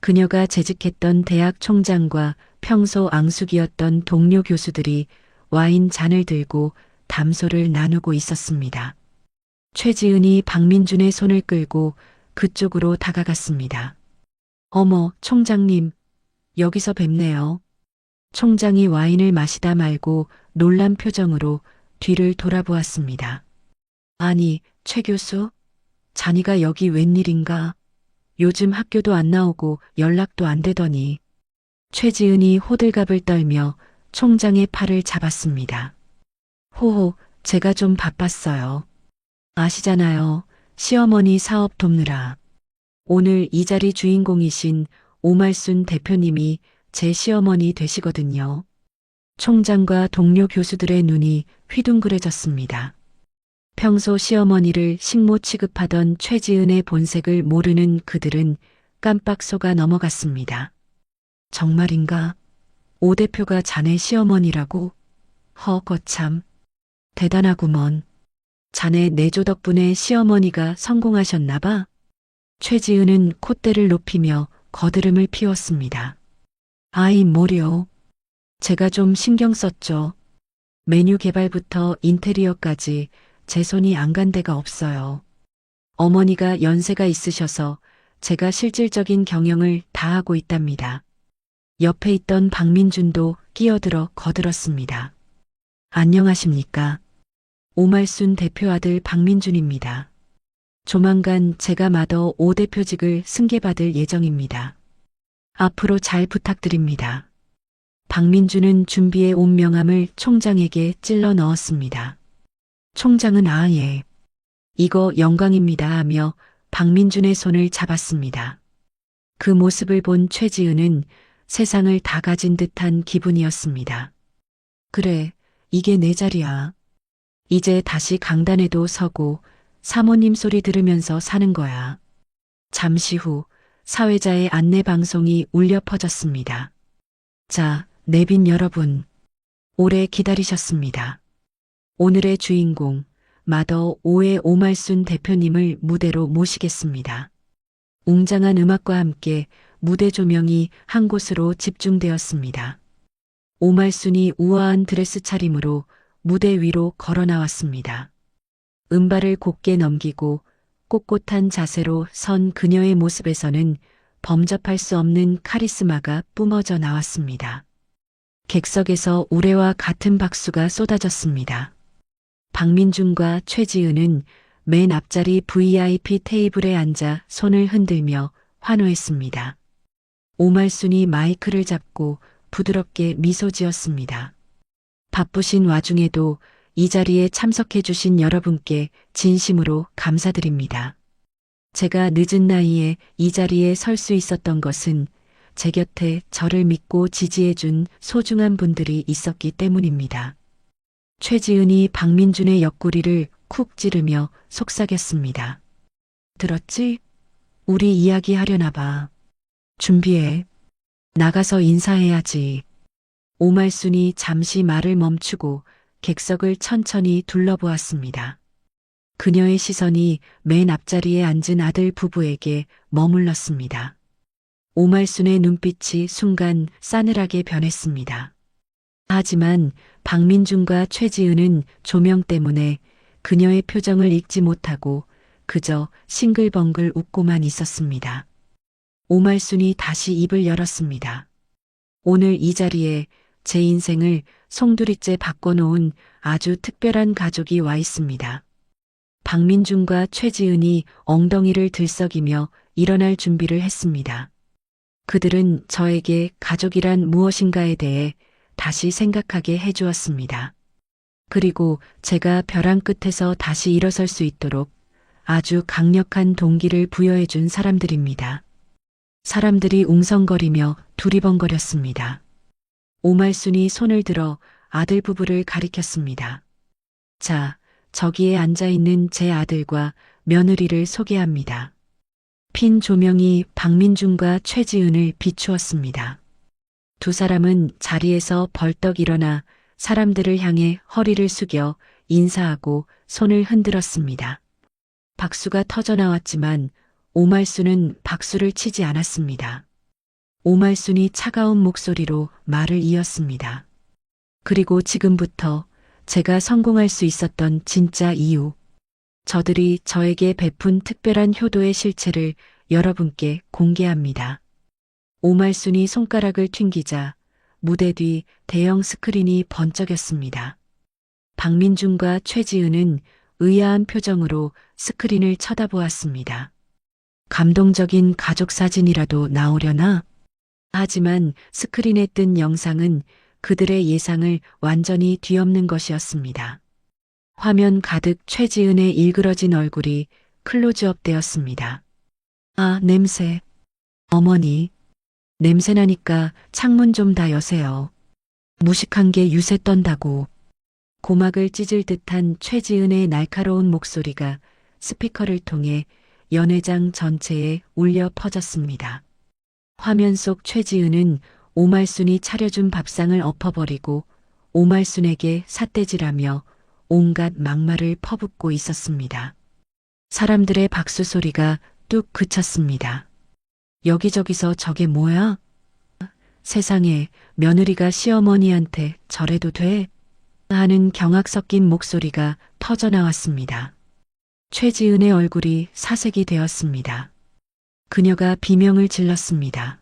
그녀가 재직했던 대학 총장과 평소 앙숙이었던 동료 교수들이 와인 잔을 들고 담소를 나누고 있었습니다. 최지은이 박민준의 손을 끌고 그쪽으로 다가갔습니다. 어머, 총장님, 여기서 뵙네요. 총장이 와인을 마시다 말고 놀란 표정으로 뒤를 돌아보았습니다. 아니, 최 교수? 자니가 여기 웬일인가? 요즘 학교도 안 나오고 연락도 안 되더니. 최지은이 호들갑을 떨며 총장의 팔을 잡았습니다. 호호, 제가 좀 바빴어요. 아시잖아요. 시어머니 사업 돕느라. 오늘 이 자리 주인공이신 오말순 대표님이 제 시어머니 되시거든요. 총장과 동료 교수들의 눈이 휘둥그레졌습니다. 평소 시어머니를 식모 취급하던 최지은의 본색을 모르는 그들은 깜빡 속아 넘어갔습니다. 정말인가? 오 대표가 자네 시어머니라고? 거참. 대단하구먼. 자네 내조 덕분에 시어머니가 성공하셨나 봐? 최지은은 콧대를 높이며 거드름을 피웠습니다. 아이 뭐려. 제가 좀 신경 썼죠. 메뉴 개발부터 인테리어까지 제 손이 안 간 데가 없어요. 어머니가 연세가 있으셔서 제가 실질적인 경영을 다 하고 있답니다. 옆에 있던 박민준도 끼어들어 거들었습니다. 안녕하십니까. 오말순 대표 아들 박민준입니다. 조만간 제가 마더 5대표직을 승계받을 예정입니다. 앞으로 잘 부탁드립니다. 박민준은 준비해 온 명함을 총장에게 찔러 넣었습니다. 총장은 아예 이거 영광입니다 하며 박민준의 손을 잡았습니다. 그 모습을 본 최지은은 세상을 다 가진 듯한 기분이었습니다. 그래, 이게 내 자리야. 이제 다시 강단에도 서고 사모님 소리 들으면서 사는 거야. 잠시 후 사회자의 안내 방송이 울려 퍼졌습니다. 자, 내빈 여러분. 오래 기다리셨습니다. 오늘의 주인공, 마더 5의 오말순 대표님을 무대로 모시겠습니다. 웅장한 음악과 함께 무대 조명이 한 곳으로 집중되었습니다. 오말순이 우아한 드레스 차림으로 무대 위로 걸어 나왔습니다. 음발을 곧게 넘기고 꼿꼿한 자세로 선 그녀의 모습에서는 범접할 수 없는 카리스마가 뿜어져 나왔습니다. 객석에서 우레와 같은 박수가 쏟아졌습니다. 박민준과 최지은은 맨 앞자리 VIP 테이블에 앉아 손을 흔들며 환호했습니다. 오말순이 마이크를 잡고 부드럽게 미소 지었습니다. 바쁘신 와중에도 이 자리에 참석해 주신 여러분께 진심으로 감사드립니다. 제가 늦은 나이에 이 자리에 설 수 있었던 것은 제 곁에 저를 믿고 지지해 준 소중한 분들이 있었기 때문입니다. 최지은이 박민준의 옆구리를 쿡 찌르며 속삭였습니다. 들었지? 우리 이야기하려나 봐. 준비해. 나가서 인사해야지. 오말순이 잠시 말을 멈추고 객석을 천천히 둘러보았습니다. 그녀의 시선이 맨 앞자리에 앉은 아들 부부에게 머물렀습니다. 오말순의 눈빛이 순간 싸늘하게 변했습니다. 하지만 박민준과 최지은은 조명 때문에 그녀의 표정을 읽지 못하고 그저 싱글벙글 웃고만 있었습니다. 오말순이 다시 입을 열었습니다. 오늘 이 자리에 제 인생을 송두리째 바꿔놓은 아주 특별한 가족이 와 있습니다. 박민준과 최지은이 엉덩이를 들썩이며 일어날 준비를 했습니다. 그들은 저에게 가족이란 무엇인가에 대해 다시 생각하게 해주었습니다. 그리고 제가 벼랑 끝에서 다시 일어설 수 있도록 아주 강력한 동기를 부여해준 사람들입니다. 사람들이 웅성거리며 두리번거렸습니다. 오말순이 손을 들어 아들 부부를 가리켰습니다. 자, 저기에 앉아있는 제 아들과 며느리를 소개합니다. 핀 조명이 박민준과 최지은을 비추었습니다. 두 사람은 자리에서 벌떡 일어나 사람들을 향해 허리를 숙여 인사하고 손을 흔들었습니다. 박수가 터져나왔지만 오말순은 박수를 치지 않았습니다. 오말순이 차가운 목소리로 말을 이었습니다. 그리고 지금부터 제가 성공할 수 있었던 진짜 이유, 저들이 저에게 베푼 특별한 효도의 실체를 여러분께 공개합니다. 오말순이 손가락을 튕기자 무대 뒤 대형 스크린이 번쩍였습니다. 박민준과 최지은은 의아한 표정으로 스크린을 쳐다보았습니다. 감동적인 가족 사진이라도 나오려나? 하지만 스크린에 뜬 영상은 그들의 예상을 완전히 뒤엎는 것이었습니다. 화면 가득 최지은의 일그러진 얼굴이 클로즈업 되었습니다. 아, 냄새. 어머니. 냄새나니까 창문 좀 다 여세요. 무식한 게 유세 떤다고. 고막을 찢을 듯한 최지은의 날카로운 목소리가 스피커를 통해 연회장 전체에 울려 퍼졌습니다. 화면 속 최지은은 오말순이 차려준 밥상을 엎어버리고 오말순에게 삿대질하며 온갖 막말을 퍼붓고 있었습니다. 사람들의 박수 소리가 뚝 그쳤습니다. 여기저기서 저게 뭐야? 세상에 며느리가 시어머니한테 저래도 돼? 하는 경악 섞인 목소리가 터져나왔습니다. 최지은의 얼굴이 사색이 되었습니다. 그녀가 비명을 질렀습니다.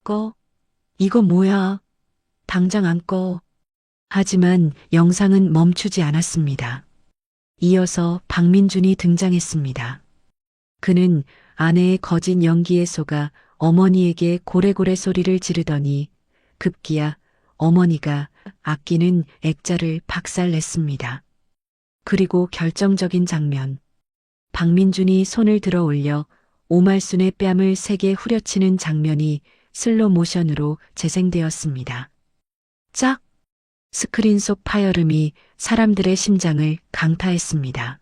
꺼? 이거 뭐야? 당장 안 꺼. 하지만 영상은 멈추지 않았습니다. 이어서 박민준이 등장했습니다. 그는 아내의 거짓 연기에 속아 어머니에게 고래고래 소리를 지르더니 급기야 어머니가 아끼는 액자를 박살냈습니다. 그리고 결정적인 장면. 박민준이 손을 들어 올려 오말순의 뺨을 세게 후려치는 장면이 슬로 모션으로 재생되었습니다. 짝! 스크린 속 파열음이 사람들의 심장을 강타했습니다.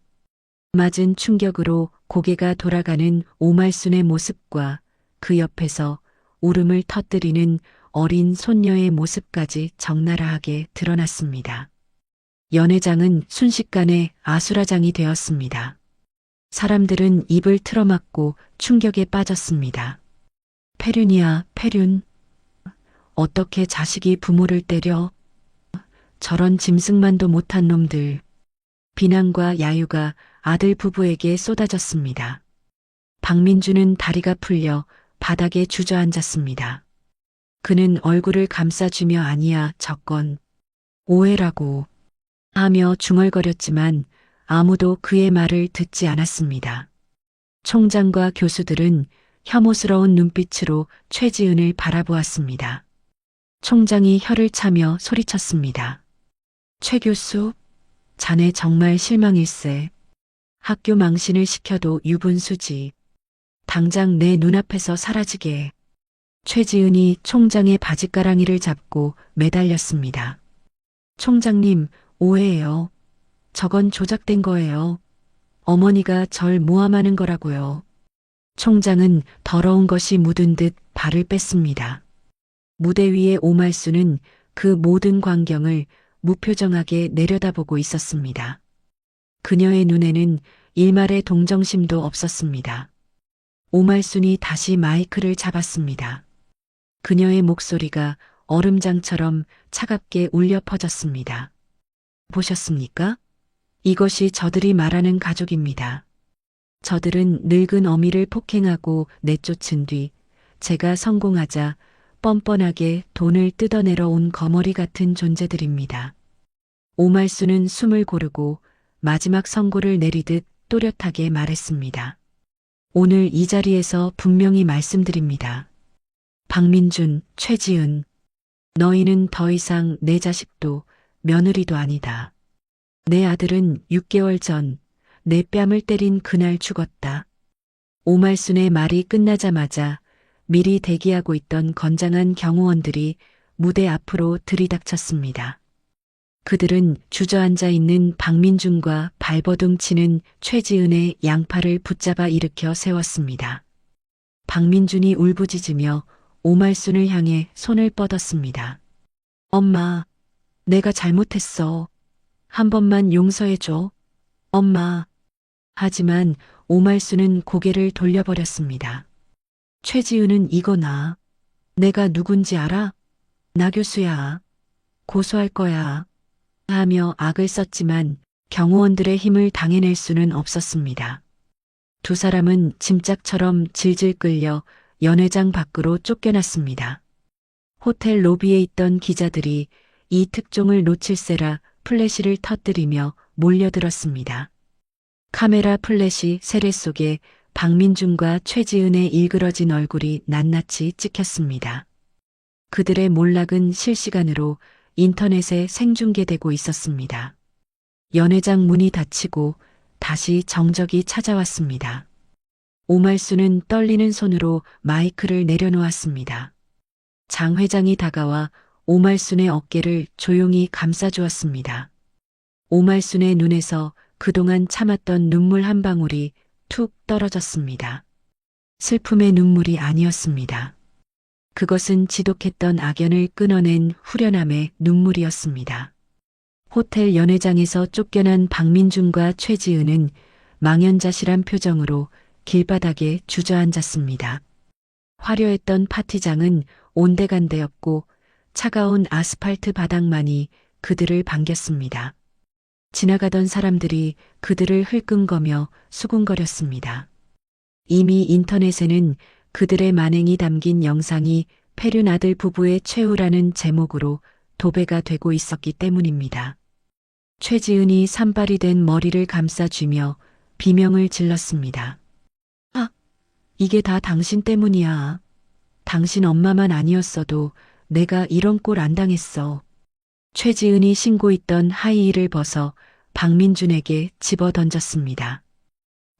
맞은 충격으로 고개가 돌아가는 오말순의 모습과 그 옆에서 울음을 터뜨리는 어린 손녀의 모습까지 적나라하게 드러났습니다. 연회장은 순식간에 아수라장이 되었습니다. 사람들은 입을 틀어막고 충격에 빠졌습니다. 패륜이야, 패륜. 어떻게 자식이 부모를 때려? 저런 짐승만도 못한 놈들. 비난과 야유가 아들 부부에게 쏟아졌습니다. 박민주는 다리가 풀려 바닥에 주저앉았습니다. 그는 얼굴을 감싸주며 아니야, 저건 오해라고 하며 중얼거렸지만 아무도 그의 말을 듣지 않았습니다. 총장과 교수들은 혐오스러운 눈빛으로 최지은을 바라보았습니다. 총장이 혀를 차며 소리쳤습니다. 최 교수, 자네 정말 실망일세. 학교 망신을 시켜도 유분수지. 당장 내 눈앞에서 사라지게. 최지은이 총장의 바짓가랑이를 잡고 매달렸습니다. 총장님, 오해예요. 저건 조작된 거예요. 어머니가 절 모함하는 거라고요. 총장은 더러운 것이 묻은 듯 발을 뺐습니다. 무대 위의 오말수는 그 모든 광경을 무표정하게 내려다보고 있었습니다. 그녀의 눈에는 일말의 동정심도 없었습니다. 오말순이 다시 마이크를 잡았습니다. 그녀의 목소리가 얼음장처럼 차갑게 울려 퍼졌습니다. 보셨습니까? 이것이 저들이 말하는 가족입니다. 저들은 늙은 어미를 폭행하고 내쫓은 뒤 제가 성공하자 뻔뻔하게 돈을 뜯어내러 온 거머리 같은 존재들입니다. 오말수는 숨을 고르고 마지막 선고를 내리듯 또렷하게 말했습니다. 오늘 이 자리에서 분명히 말씀드립니다. 박민준, 최지은, 너희는 더 이상 내 자식도 며느리도 아니다. 내 아들은 6개월 전 내 뺨을 때린 그날 죽었다. 오말순의 말이 끝나자마자 미리 대기하고 있던 건장한 경호원들이 무대 앞으로 들이닥쳤습니다. 그들은 주저앉아 있는 박민준과 발버둥 치는 최지은의 양팔을 붙잡아 일으켜 세웠습니다. 박민준이 울부짖으며 오말순을 향해 손을 뻗었습니다. 엄마, 내가 잘못했어. 한 번만 용서해줘. 엄마. 하지만 오말순은 고개를 돌려버렸습니다. 최지은은 이거나. 내가 누군지 알아? 나 교수야. 고소할 거야. 하며 악을 썼지만 경호원들의 힘을 당해낼 수는 없었습니다. 두 사람은 짐짝처럼 질질 끌려 연회장 밖으로 쫓겨났습니다. 호텔 로비에 있던 기자들이 이 특종을 놓칠세라 플래시를 터뜨리며 몰려들었습니다. 카메라 플래시 세례 속에 박민준과 최지은의 일그러진 얼굴이 낱낱이 찍혔습니다. 그들의 몰락은 실시간으로 인터넷에 생중계되고 있었습니다. 연회장 문이 닫히고 다시 정적이 찾아왔습니다. 오말수는 떨리는 손으로 마이크를 내려놓았습니다. 장 회장이 다가와 오말순의 어깨를 조용히 감싸주었습니다. 오말순의 눈에서 그동안 참았던 눈물 한 방울이 툭 떨어졌습니다. 슬픔의 눈물이 아니었습니다. 그것은 지독했던 악연을 끊어낸 후련함의 눈물이었습니다. 호텔 연회장에서 쫓겨난 박민준과 최지은은 망연자실한 표정으로 길바닥에 주저앉았습니다. 화려했던 파티장은 온데간데였고 차가운 아스팔트 바닥만이 그들을 반겼습니다. 지나가던 사람들이 그들을 흘끔거며 수군거렸습니다. 이미 인터넷에는 그들의 만행이 담긴 영상이 패륜 아들 부부의 최후라는 제목으로 도배가 되고 있었기 때문입니다. 최지은이 산발이 된 머리를 감싸쥐며 비명을 질렀습니다. 아, 이게 다 당신 때문이야. 당신 엄마만 아니었어도 내가 이런 꼴 안 당했어. 최지은이 신고 있던 하이힐을 벗어 박민준에게 집어 던졌습니다.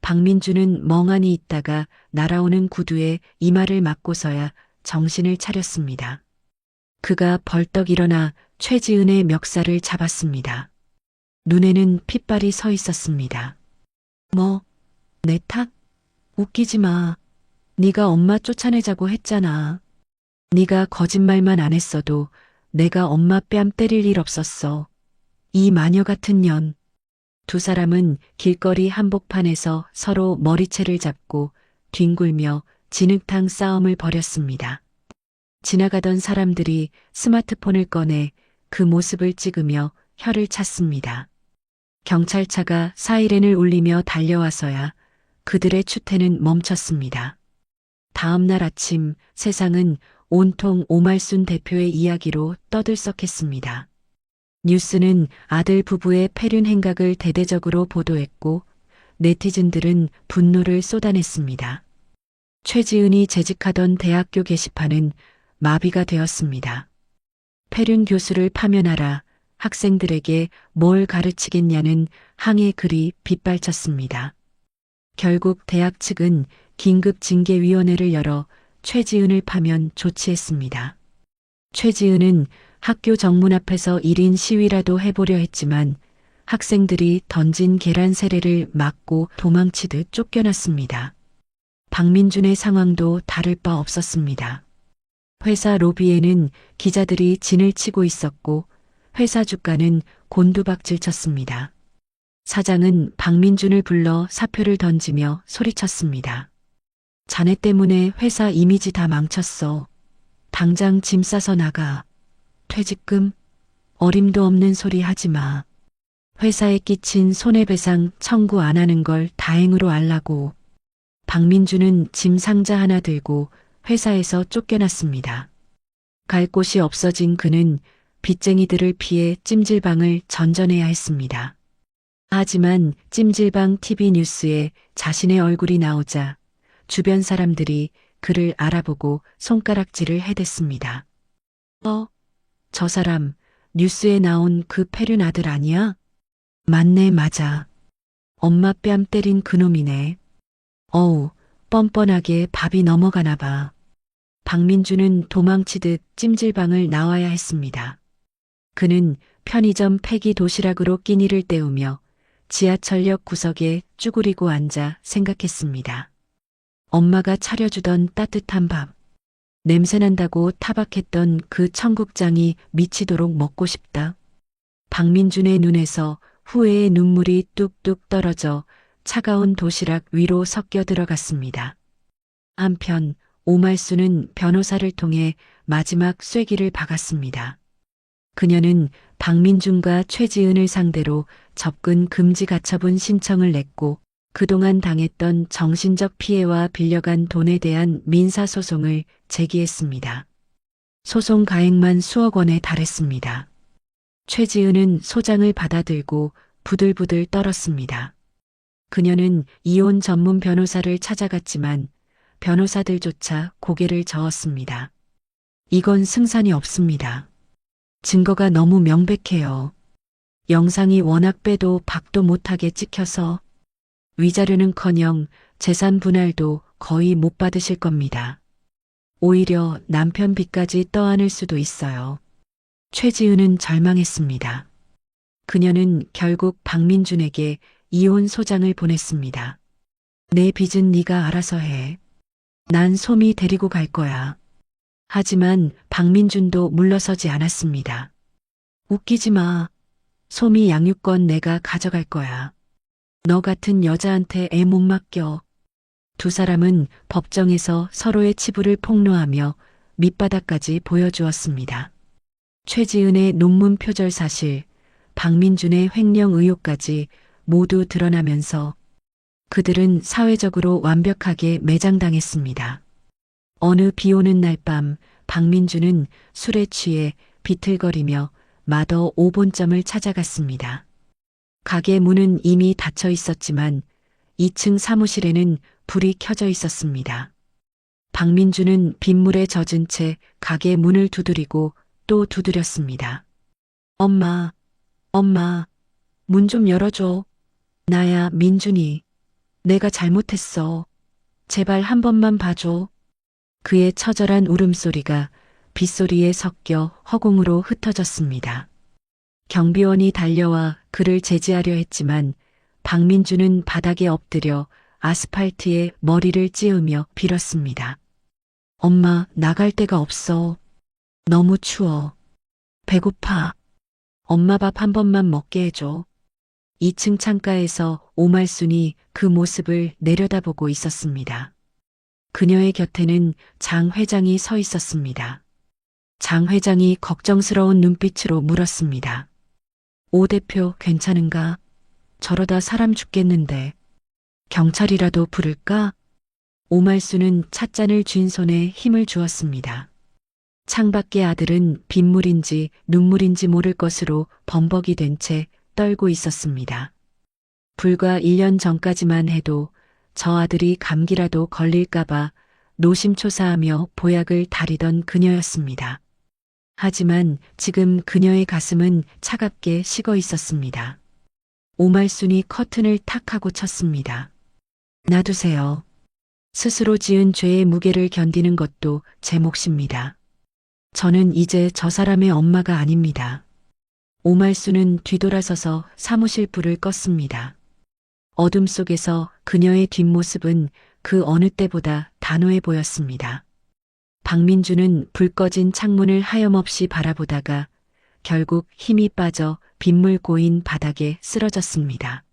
박민준은 멍하니 있다가 날아오는 구두에 이마를 맞고서야 정신을 차렸습니다. 그가 벌떡 일어나 최지은의 멱살을 잡았습니다. 눈에는 핏발이 서 있었습니다. 뭐, 내 탓? 웃기지 마. 네가 엄마 쫓아내자고 했잖아. 네가 거짓말만 안 했어도 내가 엄마 뺨 때릴 일 없었어. 이 마녀 같은 년. 두 사람은 길거리 한복판에서 서로 머리채를 잡고 뒹굴며 진흙탕 싸움을 벌였습니다. 지나가던 사람들이 스마트폰을 꺼내 그 모습을 찍으며 혀를 찼습니다. 경찰차가 사이렌을 울리며 달려와서야 그들의 추태는 멈췄습니다. 다음 날 아침 세상은 온통 오말순 대표의 이야기로 떠들썩했습니다. 뉴스는 아들 부부의 폐륜 행각을 대대적으로 보도했고 네티즌들은 분노를 쏟아냈습니다. 최지은이 재직하던 대학교 게시판은 마비가 되었습니다. 폐륜 교수를 파면하라, 학생들에게 뭘 가르치겠냐는 항의 글이 빗발쳤습니다. 결국 대학 측은 긴급 징계위원회를 열어 최지은을 파면 조치했습니다. 최지은은 학교 정문 앞에서 1인 시위라도 해보려 했지만 학생들이 던진 계란 세례를 맞고 도망치듯 쫓겨났습니다. 박민준의 상황도 다를 바 없었습니다. 회사 로비에는 기자들이 진을 치고 있었고 회사 주가는 곤두박질 쳤습니다. 사장은 박민준을 불러 사표를 던지며 소리쳤습니다. 자네 때문에 회사 이미지 다 망쳤어. 당장 짐 싸서 나가. 퇴직금? 어림도 없는 소리 하지 마. 회사에 끼친 손해배상 청구 안 하는 걸 다행으로 알라고. 박민준은 짐 상자 하나 들고 회사에서 쫓겨났습니다. 갈 곳이 없어진 그는 빚쟁이들을 피해 찜질방을 전전해야 했습니다. 하지만 찜질방 TV 뉴스에 자신의 얼굴이 나오자 주변 사람들이 그를 알아보고 손가락질을 해댔습니다. 저 사람 뉴스에 나온 그 폐륜 아들 아니야? 맞네, 맞아. 엄마 뺨 때린 그놈이네. 어우, 뻔뻔하게 밥이 넘어가나 봐. 박민주는 도망치듯 찜질방을 나와야 했습니다. 그는 편의점 폐기 도시락으로 끼니를 때우며 지하철역 구석에 쭈그리고 앉아 생각했습니다. 엄마가 차려주던 따뜻한 밥, 냄새난다고 타박했던 그 청국장이 미치도록 먹고 싶다. 박민준의 눈에서 후회의 눈물이 뚝뚝 떨어져 차가운 도시락 위로 섞여 들어갔습니다. 한편 오말수는 변호사를 통해 마지막 쐐기를 박았습니다. 그녀는 박민준과 최지은을 상대로 접근 금지 가처분 신청을 냈고 그동안 당했던 정신적 피해와 빌려간 돈에 대한 민사소송을 제기했습니다. 소송 가액만 수억 원에 달했습니다. 최지은은 소장을 받아들고 부들부들 떨었습니다. 그녀는 이혼 전문 변호사를 찾아갔지만 변호사들조차 고개를 저었습니다. 이건 승산이 없습니다. 증거가 너무 명백해요. 영상이 워낙 빼도 박도 못하게 찍혀서 위자료는커녕 재산 분할도 거의 못 받으실 겁니다. 오히려 남편 빚까지 떠안을 수도 있어요. 최지은은 절망했습니다. 그녀는 결국 박민준에게 이혼 소장을 보냈습니다. 내 빚은 네가 알아서 해. 난 솜이 데리고 갈 거야. 하지만 박민준도 물러서지 않았습니다. 웃기지 마. 솜이 양육권 내가 가져갈 거야. 너 같은 여자한테 애 못 맡겨. 두 사람은 법정에서 서로의 치부를 폭로하며 밑바닥까지 보여주었습니다. 최지은의 논문 표절 사실, 박민준의 횡령 의혹까지 모두 드러나면서 그들은 사회적으로 완벽하게 매장당했습니다. 어느 비 오는 날 밤 박민준은 술에 취해 비틀거리며 마더 5본점을 찾아갔습니다. 가게 문은 이미 닫혀 있었지만 2층 사무실에는 불이 켜져 있었습니다. 박민준은 빗물에 젖은 채 가게 문을 두드리고 또 두드렸습니다. 엄마, 문 좀 열어줘. 나야, 민준이. 내가 잘못했어. 제발 한 번만 봐줘. 그의 처절한 울음소리가 빗소리에 섞여 허공으로 흩어졌습니다. 경비원이 달려와 그를 제지하려 했지만 박민주는 바닥에 엎드려 아스팔트에 머리를 찌으며 빌었습니다. 엄마, 나갈 데가 없어. 너무 추워. 배고파. 엄마 밥 한 번만 먹게 해줘. 2층 창가에서 오말순이 그 모습을 내려다보고 있었습니다. 그녀의 곁에는 장 회장이 서 있었습니다. 장 회장이 걱정스러운 눈빛으로 물었습니다. 오 대표 괜찮은가? 저러다 사람 죽겠는데. 경찰이라도 부를까? 오말수는 찻잔을 쥔 손에 힘을 주었습니다. 창밖의 아들은 빗물인지 눈물인지 모를 것으로 범벅이 된 채 떨고 있었습니다. 불과 1년 전까지만 해도 저 아들이 감기라도 걸릴까봐 노심초사하며 보약을 다리던 그녀였습니다. 하지만 지금 그녀의 가슴은 차갑게 식어 있었습니다. 오말순이 커튼을 탁 하고 쳤습니다. 놔두세요. 스스로 지은 죄의 무게를 견디는 것도 제 몫입니다. 저는 이제 저 사람의 엄마가 아닙니다. 오말순은 뒤돌아서서 사무실 불을 껐습니다. 어둠 속에서 그녀의 뒷모습은 그 어느 때보다 단호해 보였습니다. 박민주는 불 꺼진 창문을 하염없이 바라보다가 결국 힘이 빠져 빗물 고인 바닥에 쓰러졌습니다.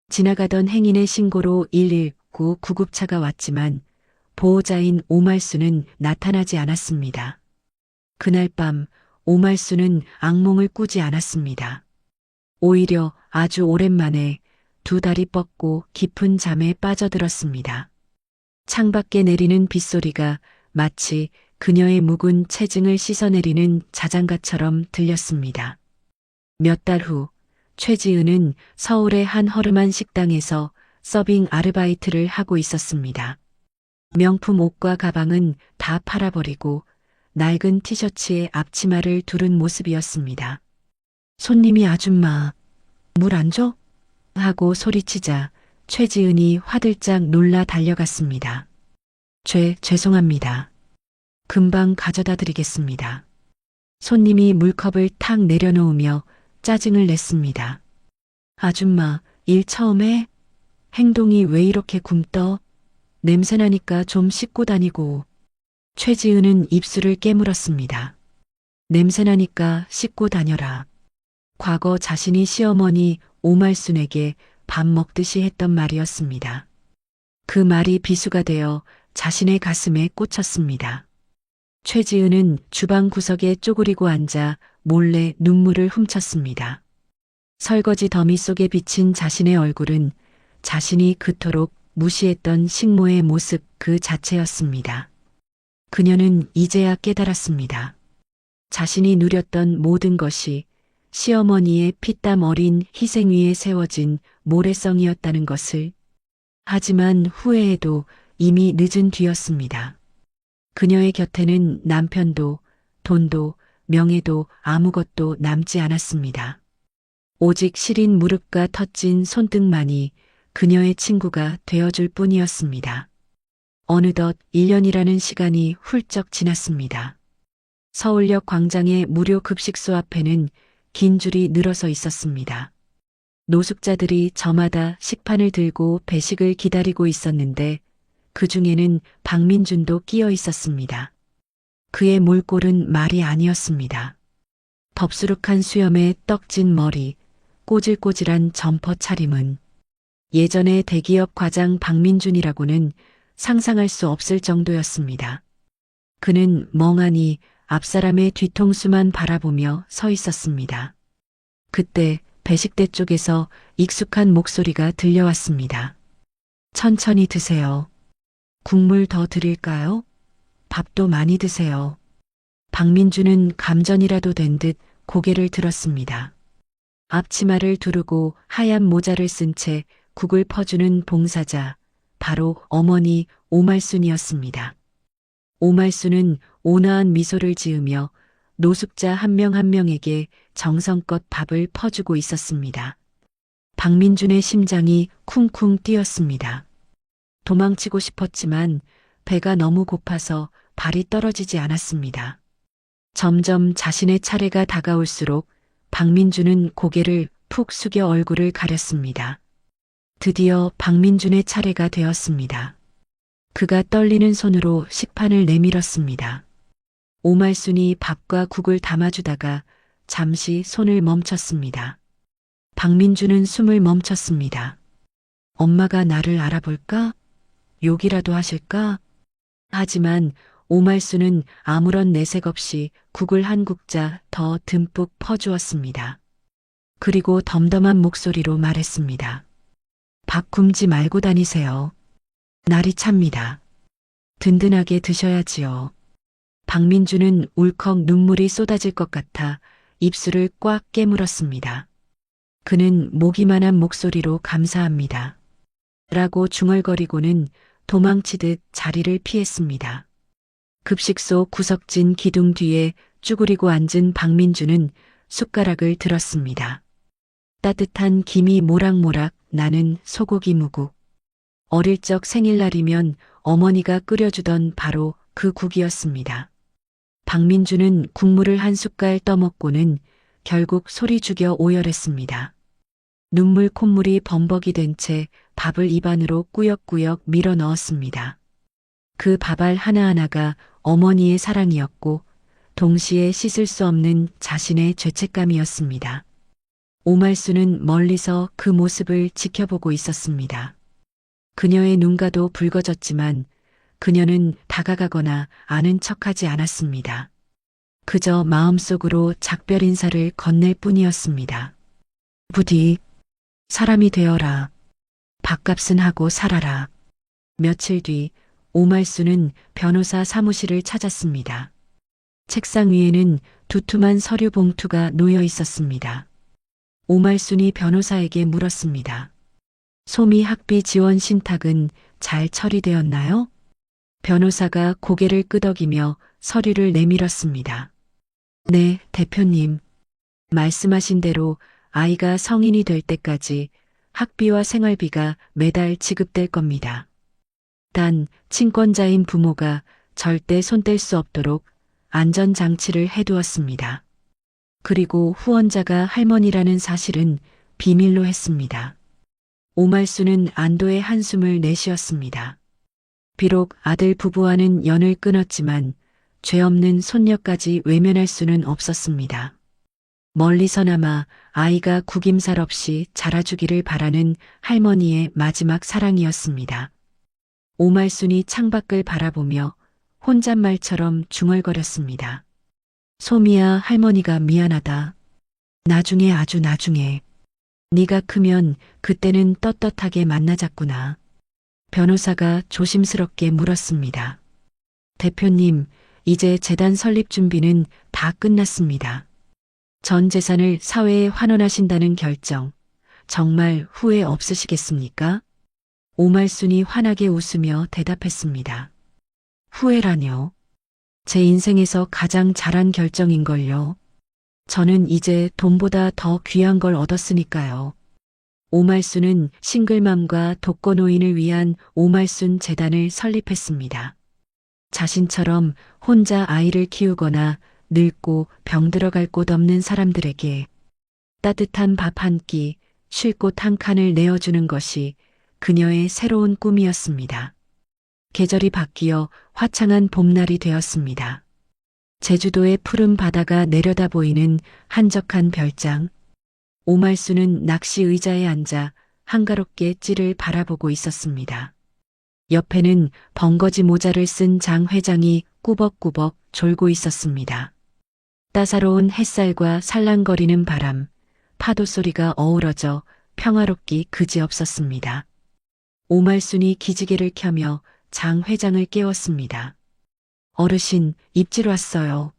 지나가던 행인의 신고로 119 구급차가 왔지만 보호자인 오말수는 나타나지 않았습니다. 그날 밤 오말수는 악몽을 꾸지 않았습니다. 오히려 아주 오랜만에 두 다리 뻗고 깊은 잠에 빠져들었습니다. 창밖에 내리는 빗소리가 마치 그녀의 묵은 체증을 씻어내리는 자장가처럼 들렸습니다. 몇 달 후 최지은은 서울의 한 허름한 식당에서 서빙 아르바이트를 하고 있었습니다. 명품 옷과 가방은 다 팔아버리고 낡은 티셔츠에 앞치마를 두른 모습이었습니다. 손님이 아줌마, 물 안 줘? 하고 소리치자 최지은이 화들짝 놀라 달려갔습니다. 죄송합니다. 금방 가져다 드리겠습니다. 손님이 물컵을 탁 내려놓으며 짜증을 냈습니다. 아줌마, 일 처음 해? 행동이 왜 이렇게 굼떠? 냄새나니까 좀 씻고 다니고. 최지은은 입술을 깨물었습니다. 냄새나니까 씻고 다녀라. 과거 자신이 시어머니 오말순에게 밥 먹듯이 했던 말이었습니다. 그 말이 비수가 되어 자신의 가슴에 꽂혔습니다. 최지은은 주방 구석에 쪼그리고 앉아 몰래 눈물을 훔쳤습니다. 설거지 더미 속에 비친 자신의 얼굴은 자신이 그토록 무시했던 식모의 모습 그 자체였습니다. 그녀는 이제야 깨달았습니다. 자신이 누렸던 모든 것이 시어머니의 피땀 어린 희생 위에 세워진 모래성이었다는 것을. 하지만 후회해도 이미 늦은 뒤였습니다. 그녀의 곁에는 남편도 돈도 명예도 아무것도 남지 않았습니다. 오직 시린 무릎과 터진 손등만이 그녀의 친구가 되어줄 뿐이었습니다. 어느덧 1년이라는 시간이 훌쩍 지났습니다. 서울역 광장의 무료 급식소 앞에는 긴 줄이 늘어서 있었습니다. 노숙자들이 저마다 식판을 들고 배식을 기다리고 있었는데 그 중에는 박민준도 끼어 있었습니다. 그의 몰골은 말이 아니었습니다. 덥수룩한 수염에 떡진 머리, 꼬질꼬질한 점퍼 차림은 예전의 대기업 과장 박민준이라고는 상상할 수 없을 정도였습니다. 그는 멍하니 앞사람의 뒤통수만 바라보며 서 있었습니다. 그때 배식대 쪽에서 익숙한 목소리가 들려왔습니다. 천천히 드세요. 국물 더 드릴까요? 밥도 많이 드세요. 박민주는 감전이라도 된 듯 고개를 들었습니다. 앞치마를 두르고 하얀 모자를 쓴 채 국을 퍼주는 봉사자, 바로 어머니 오말순이었습니다. 오말순은 온화한 미소를 지으며 노숙자 한 명 한 명에게 정성껏 밥을 퍼주고 있었습니다. 박민준의 심장이 쿵쿵 뛰었습니다. 도망치고 싶었지만 배가 너무 고파서 발이 떨어지지 않았습니다. 점점 자신의 차례가 다가올수록 박민준은 고개를 푹 숙여 얼굴을 가렸습니다. 드디어 박민준의 차례가 되었습니다. 그가 떨리는 손으로 식판을 내밀었습니다. 오말순이 밥과 국을 담아주다가 잠시 손을 멈췄습니다. 박민준은 숨을 멈췄습니다. 엄마가 나를 알아볼까? 욕이라도 하실까? 하지만 오말순은 아무런 내색 없이 국을 한 국자 더 듬뿍 퍼주었습니다. 그리고 덤덤한 목소리로 말했습니다. 밥 굶지 말고 다니세요. 날이 찹니다. 든든하게 드셔야지요. 박민주는 울컥 눈물이 쏟아질 것 같아 입술을 꽉 깨물었습니다. 그는 모기만한 목소리로 감사합니다. 라고 중얼거리고는 도망치듯 자리를 피했습니다. 급식소 구석진 기둥 뒤에 쭈그리고 앉은 박민주는 숟가락을 들었습니다. 따뜻한 김이 모락모락 나는 소고기 무국. 어릴 적 생일날이면 어머니가 끓여주던 바로 그 국이었습니다. 박민주는 국물을 한 숟갈 떠먹고는 결국 소리 죽여 오열했습니다. 눈물 콧물이 범벅이 된 채 밥을 입안으로 꾸역꾸역 밀어 넣었습니다. 그 밥알 하나하나가 어머니의 사랑이었고 동시에 씻을 수 없는 자신의 죄책감이었습니다. 오말수는 멀리서 그 모습을 지켜보고 있었습니다. 그녀의 눈가도 붉어졌지만 그녀는 다가가거나 아는 척하지 않았습니다. 그저 마음속으로 작별 인사를 건넬 뿐이었습니다. 부디 사람이 되어라. 밥값은 하고 살아라. 며칠 뒤 오말수는 변호사 사무실을 찾았습니다. 책상 위에는 두툼한 서류 봉투가 놓여 있었습니다. 오말순이 변호사에게 물었습니다. 소미 학비 지원 신탁은 잘 처리되었나요? 변호사가 고개를 끄덕이며 서류를 내밀었습니다. 네, 대표님. 말씀하신 대로 아이가 성인이 될 때까지 학비와 생활비가 매달 지급될 겁니다. 단 친권자인 부모가 절대 손댈 수 없도록 안전장치를 해두었습니다. 그리고 후원자가 할머니라는 사실은 비밀로 했습니다. 오말수는 안도의 한숨을 내쉬었습니다. 비록 아들 부부와는 연을 끊었지만 죄 없는 손녀까지 외면할 수는 없었습니다. 멀리서나마 아이가 구김살 없이 자라주기를 바라는 할머니의 마지막 사랑이었습니다. 오말순이 창밖을 바라보며 혼잣말처럼 중얼거렸습니다. 소미야, 할머니가 미안하다. 나중에 아주 나중에. 네가 크면 그때는 떳떳하게 만나자꾸나. 변호사가 조심스럽게 물었습니다. 대표님, 이제 재단 설립 준비는 다 끝났습니다. 전 재산을 사회에 환원하신다는 결정, 정말 후회 없으시겠습니까? 오말순이 환하게 웃으며 대답했습니다. 후회라뇨? 제 인생에서 가장 잘한 결정인걸요. 저는 이제 돈보다 더 귀한 걸 얻었으니까요. 오말순은 싱글맘과 독거노인을 위한 오말순 재단을 설립했습니다. 자신처럼 혼자 아이를 키우거나 늙고 병들어갈 곳 없는 사람들에게 따뜻한 밥 한 끼, 쉴 곳 한 칸을 내어주는 것이 그녀의 새로운 꿈이었습니다. 계절이 바뀌어 화창한 봄날이 되었습니다. 제주도의 푸른 바다가 내려다 보이는 한적한 별장. 오말수는 낚시 의자에 앉아 한가롭게 찌를 바라보고 있었습니다. 옆에는 벙거지 모자를 쓴 장 회장이 꾸벅꾸벅 졸고 있었습니다. 따사로운 햇살과 살랑거리는 바람, 파도 소리가 어우러져 평화롭기 그지없었습니다. 오말순이 기지개를 켜며 장 회장을 깨웠습니다. 어르신, 입질 왔어요.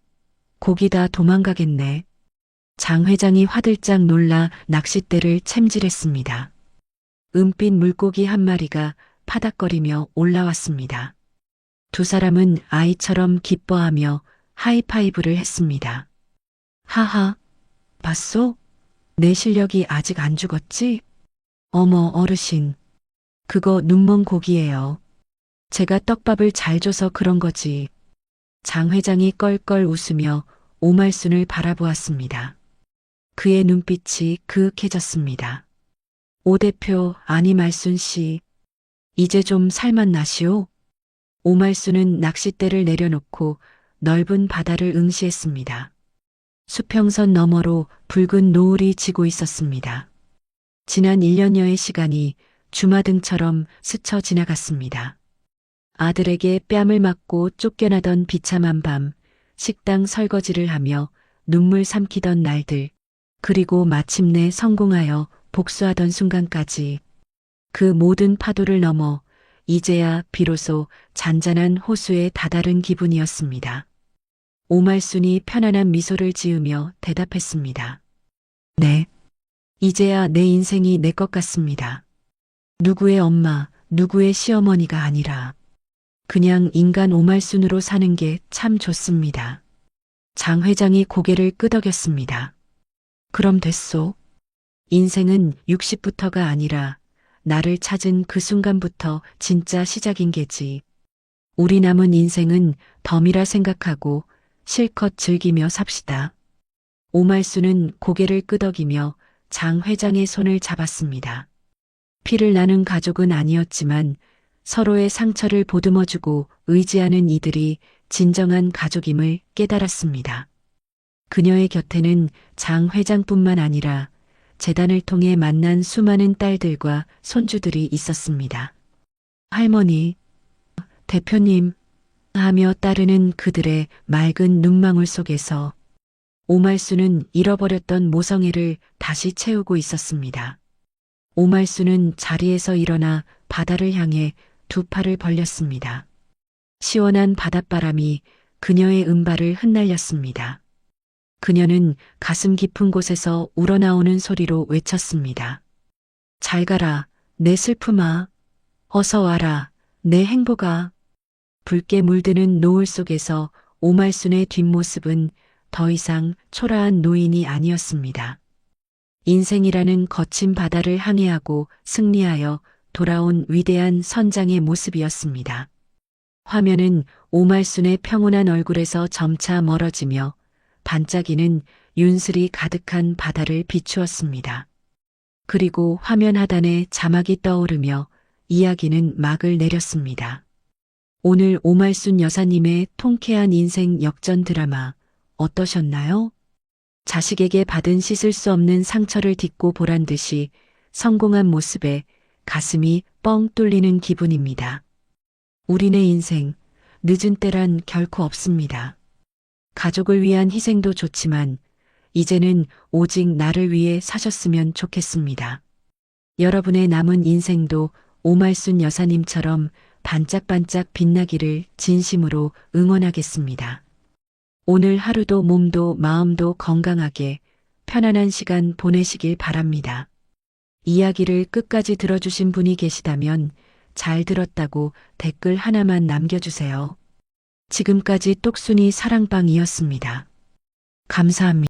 고기 다 도망가겠네. 장 회장이 화들짝 놀라 낚싯대를 챔질했습니다. 은빛 물고기 한 마리가 파닥거리며 올라왔습니다. 두 사람은 아이처럼 기뻐하며 하이파이브를 했습니다. 하하, 봤소? 내 실력이 아직 안 죽었지? 어머, 어르신. 그거 눈먼 고기예요. 제가 떡밥을 잘 줘서 그런 거지. 장 회장이 껄껄 웃으며 오말순을 바라보았습니다. 그의 눈빛이 그윽해졌습니다. 오 대표, 아니 말순 씨, 이제 좀 살맛 나시오? 오말순은 낚싯대를 내려놓고 넓은 바다를 응시했습니다. 수평선 너머로 붉은 노을이 지고 있었습니다. 지난 1년여의 시간이 주마등처럼 스쳐 지나갔습니다. 아들에게 뺨을 맞고 쫓겨나던 비참한 밤, 식당 설거지를 하며 눈물 삼키던 날들, 그리고 마침내 성공하여 복수하던 순간까지 그 모든 파도를 넘어 이제야 비로소 잔잔한 호수에 다다른 기분이었습니다. 오말순이 편안한 미소를 지으며 대답했습니다. 네. 이제야 내 인생이 내 것 같습니다. 누구의 엄마, 누구의 시어머니가 아니라 그냥 인간 오말순으로 사는 게 참 좋습니다. 장 회장이 고개를 끄덕였습니다. 그럼 됐소. 인생은 60부터가 아니라 나를 찾은 그 순간부터 진짜 시작인 게지. 우리 남은 인생은 덤이라 생각하고 실컷 즐기며 삽시다. 오말순은 고개를 끄덕이며 장 회장의 손을 잡았습니다. 피를 나눈 가족은 아니었지만 서로의 상처를 보듬어주고 의지하는 이들이 진정한 가족임을 깨달았습니다. 그녀의 곁에는 장 회장뿐만 아니라 재단을 통해 만난 수많은 딸들과 손주들이 있었습니다. 할머니, 대표님 하며 따르는 그들의 맑은 눈망울 속에서 오말순은 잃어버렸던 모성애를 다시 채우고 있었습니다. 오말순은 자리에서 일어나 바다를 향해 두 팔을 벌렸습니다. 시원한 바닷바람이 그녀의 은발을 흩날렸습니다. 그녀는 가슴 깊은 곳에서 우러나오는 소리로 외쳤습니다. 잘 가라, 내 슬픔아. 어서 와라, 내 행복아. 붉게 물드는 노을 속에서 오말순의 뒷모습은 더 이상 초라한 노인이 아니었습니다. 인생이라는 거친 바다를 항해하고 승리하여 돌아온 위대한 선장의 모습이었습니다. 화면은 오말순의 평온한 얼굴에서 점차 멀어지며 반짝이는 윤슬이 가득한 바다를 비추었습니다. 그리고 화면 하단에 자막이 떠오르며 이야기는 막을 내렸습니다. 오늘 오말순 여사님의 통쾌한 인생 역전 드라마 어떠셨나요? 자식에게 받은 씻을 수 없는 상처를 딛고 보란 듯이 성공한 모습에 가슴이 뻥 뚫리는 기분입니다. 우리네 인생, 늦은 때란 결코 없습니다. 가족을 위한 희생도 좋지만 이제는 오직 나를 위해 사셨으면 좋겠습니다. 여러분의 남은 인생도 오말순 여사님처럼 반짝반짝 빛나기를 진심으로 응원하겠습니다. 오늘 하루도 몸도 마음도 건강하게 편안한 시간 보내시길 바랍니다. 이야기를 끝까지 들어주신 분이 계시다면 잘 들었다고 댓글 하나만 남겨주세요. 지금까지 똑순이 사랑방이었습니다. 감사합니다.